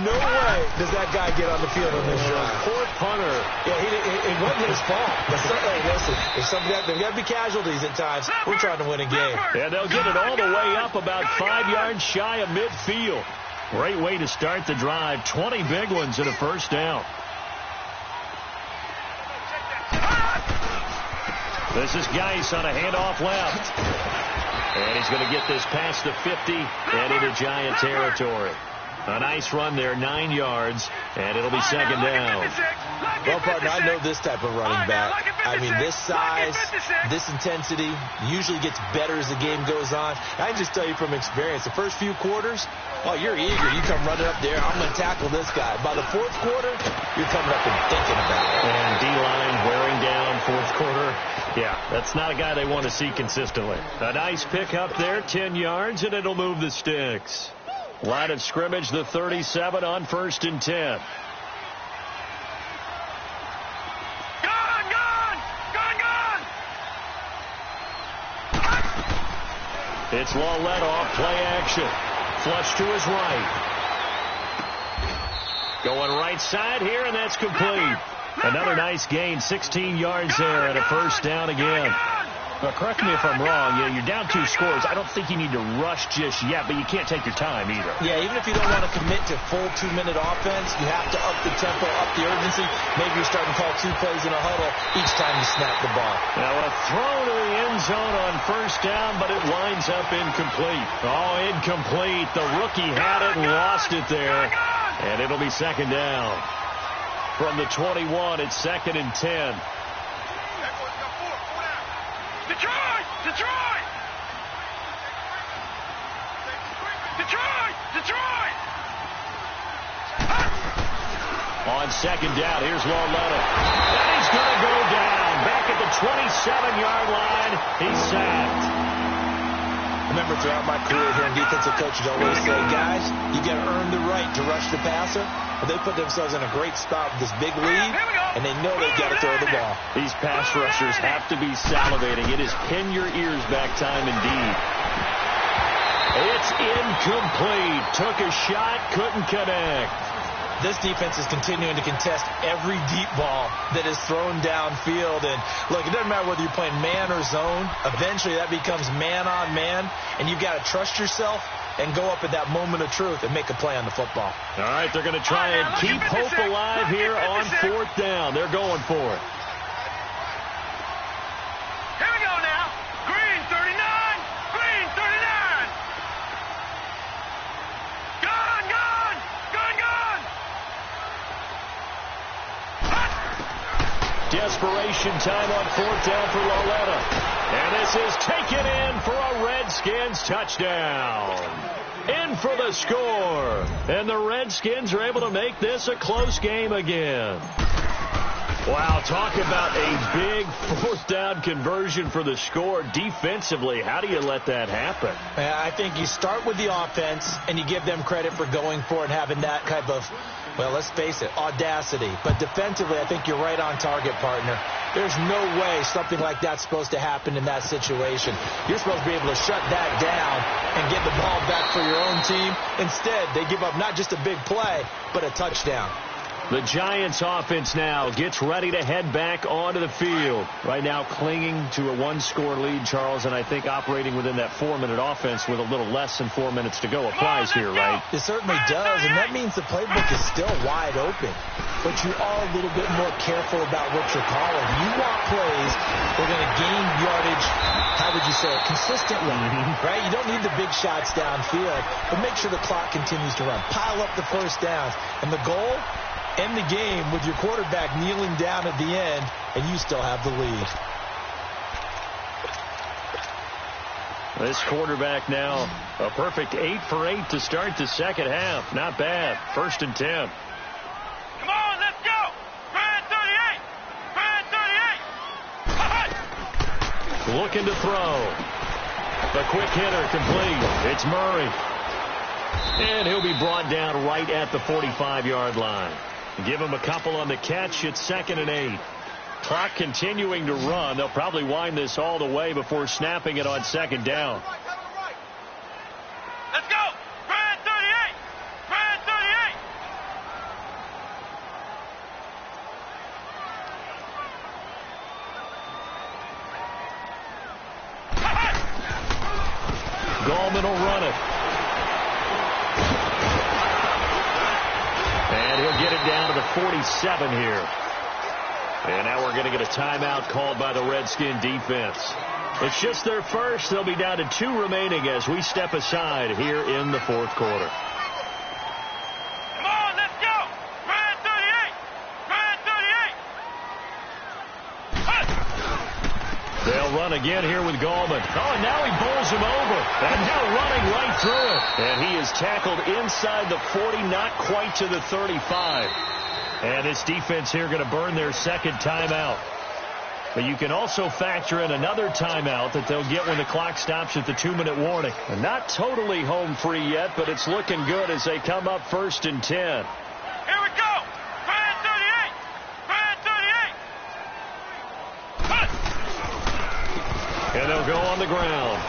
No way does that guy get on the field on this drive. Poor punter. Yeah, it wasn't his fault. But hey, listen, there's got to be casualties at times. We're trying to win a game. Yeah, they'll get it all the way up about 5 yards shy of midfield. Great way to start the drive. 20 big ones and a 1st down. This is Geis on a handoff left. And he's going to get this past the 50 and into Giant territory. A nice run there, 9 yards, and it'll be 2nd down. Well, partner, I know this type of running back. I mean, this size, this intensity usually gets better as the game goes on. I can just tell you from experience, the first few quarters, oh, you're eager. You come running up there, I'm going to tackle this guy. By the 4th quarter, you're coming up and thinking about it. And D-line wearing down 4th quarter. Yeah, that's not a guy they want to see consistently. A nice pick up there, 10 yards, and it'll move the sticks. Line of scrimmage, the 37 on 1st and 10. It's Lauletta off play action. Flush to his right. Going right side here, and that's complete. Another nice gain, 16 yards there, and a first down again. Well, correct me if I'm wrong. Yeah, you're down 2 scores. I don't think you need to rush just yet, but you can't take your time either. Yeah, even if you don't want to commit to full 2-minute offense, you have to up the tempo, up the urgency. Maybe you're starting to call 2 plays in a huddle each time you snap the ball. Now a throw to the end zone on first down, but it winds up incomplete. Oh, incomplete. The rookie had it and lost it there, and it'll be second down. From the 21, it's 2nd and 10. Detroit! Detroit! Detroit! Detroit! On second down, here's Lauletta. And he's going to go down. Back at the 27-yard line. He's sacked. Remember, throughout my career here in defensive coaches always say, guys, you got to earn the right to rush the passer. Well, they put themselves in a great spot with this big lead, and they know they've got to throw the ball. These pass rushers have to be salivating. It is pin your ears back time indeed. It's incomplete. Took a shot, couldn't connect. This defense is continuing to contest every deep ball that is thrown downfield. And, look, it doesn't matter whether you're playing man or zone. Eventually, that becomes man-on-man, and you've got to trust yourself and go up at that moment of truth and make a play on the football. All right, they're going to try and keep hope alive here on 4th down. They're going for it. Here we go now. Green 39. Green 39. Gun, gun. Gun, gun. Desperation time on 4th down for Lauletta. And this is taken in for a Redskins touchdown. In for the score. And the Redskins are able to make this a close game again. Wow, talk about a big 4th down conversion for the score. Defensively, how do you let that happen? I think you start with the offense, and you give them credit for going for it and having that type of, well, let's face it, audacity. But defensively, I think you're right on target, partner. There's no way something like that's supposed to happen in that situation. You're supposed to be able to shut that down and get the ball back for your own team. Instead, they give up not just a big play, but a touchdown. The Giants offense now gets ready to head back onto the field. Right now clinging to a 1-score lead, Charles, and I think operating within that 4-minute offense with a little less than 4 minutes to go applies here, right? It certainly does, and that means the playbook is still wide open. But you are a little bit more careful about what you're calling. You want plays that are going to gain yardage, how would you say it, consistently, right? You don't need the big shots downfield, but make sure the clock continues to run. Pile up the first downs. And the goal? End the game with your quarterback kneeling down at the end, and you still have the lead. This quarterback now, a perfect 8 for 8 to start the second half. Not bad. 1st and 10. Come on, let's go. Red 38. Red 38. Looking to throw. The quick hitter complete. It's Murray. And he'll be brought down right at the 45-yard line. Give him a couple on the catch. It's 2nd and 8. Clock continuing to run. They'll probably wind this all the way before snapping it on 2nd down. Let's go. Red 38. Red 38. Gallman will run it. And he'll get it down to the 47 here. And now we're going to get a timeout called by the Redskin defense. It's just their first. They'll be down to 2 remaining as we step aside here in the 4th quarter. Come on, let's go. Red 38. Red 38. They'll run again here with Gallman. Oh, and now he bowls him over. And now running right through it. And he is tackled inside the 40, not quite to the 35. And this defense here going to burn their 2nd timeout. But you can also factor in another timeout that they'll get when the clock stops at the 2-minute warning. And not totally home free yet, but it's looking good as they come up 1st and 10. Here we go. Red 38. Red 38. And they'll go on the ground.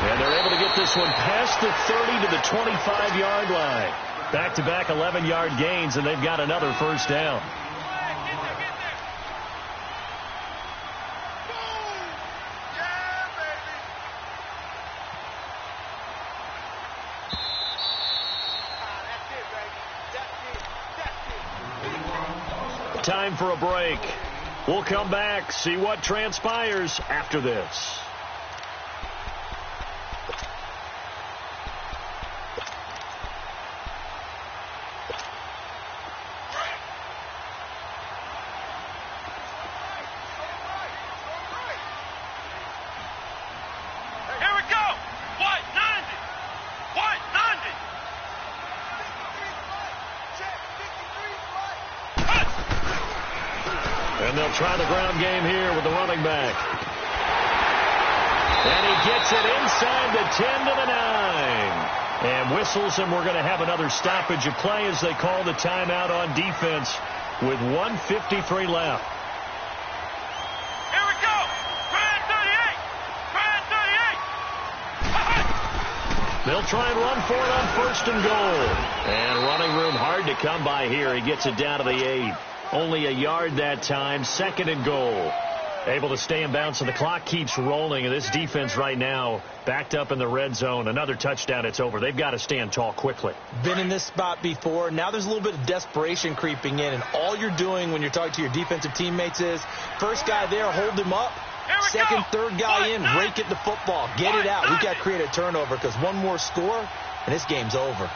And they're able to get this one past the 30 to the 25-yard line. Back-to-back 11-yard gains, and they've got another first down. Time for a break. We'll come back, see what transpires after this. And they'll try the ground game here with the running back. And he gets it inside the 10 to the 9. And whistles, and we're going to have another stoppage of play as they call the timeout on defense with 1:53 left. Here we go. Grand 38. Grand 38. They'll try and run for it on first and goal. And running room hard to come by here. He gets it down to the 8. Only a yard that time, second and goal. Able to stay in bounds, so the clock keeps rolling, and this defense right now backed up in the red zone. Another touchdown, it's over. They've got to stand tall quickly. Been in this spot before. Now there's a little bit of desperation creeping in, and all you're doing when you're talking to your defensive teammates is first guy there, hold him up. Second, third guy in, rake at the football. Get it out. We've got to create a turnover because one more score, and this game's over.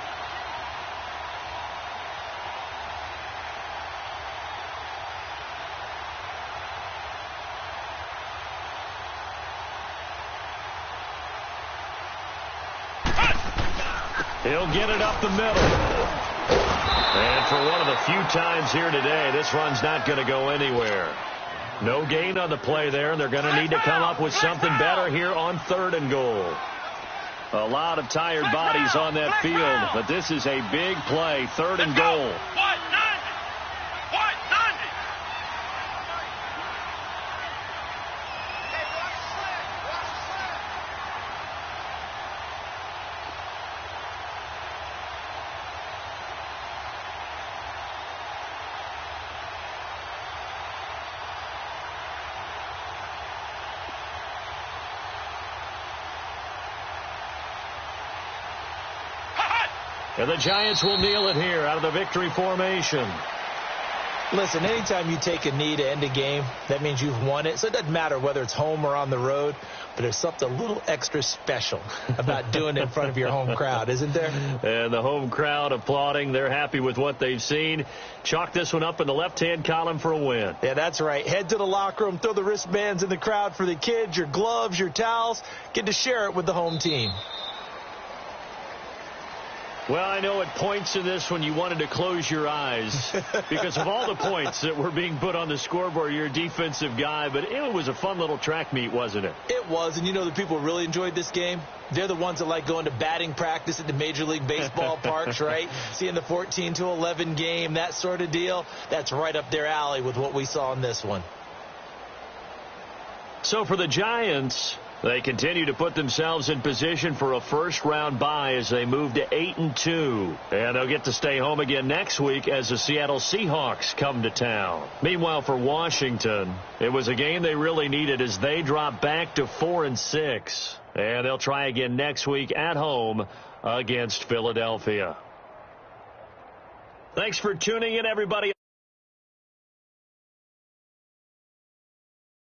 He'll get it up the middle. And for one of the few times here today, this run's not going to go anywhere. No gain on the play there, and they're going to need to come up with something better here on third and goal. A lot of tired bodies on that field, but this is a big play, third and goal. And the Giants will kneel it here out of the victory formation. Listen, anytime you take a knee to end a game, that means you've won it. So it doesn't matter whether it's home or on the road, but there's something a little extra special about doing it in front of your home crowd, isn't there? And the home crowd applauding. They're happy with what they've seen. Chalk this one up in the left-hand column for a win. Yeah, that's right. Head to the locker room, throw the wristbands in the crowd for the kids, your gloves, your towels. Get to share it with the home team. Well, I know at points in this when you wanted to close your eyes because of all the points that were being put on the scoreboard. You're a defensive guy, but it was a fun little track meet, wasn't it? It was, and you know the people really enjoyed this game? They're the ones that like going to batting practice at the Major League Baseball parks, right? Seeing the 14-11 game, that sort of deal. That's right up their alley with what we saw in this one. So for the Giants, they continue to put themselves in position for a first-round bye as they move to 8-2. And they'll get to stay home again next week as the Seattle Seahawks come to town. Meanwhile, for Washington, it was a game they really needed as they drop back to 4-6. And they'll try again next week at home against Philadelphia. Thanks for tuning in, everybody.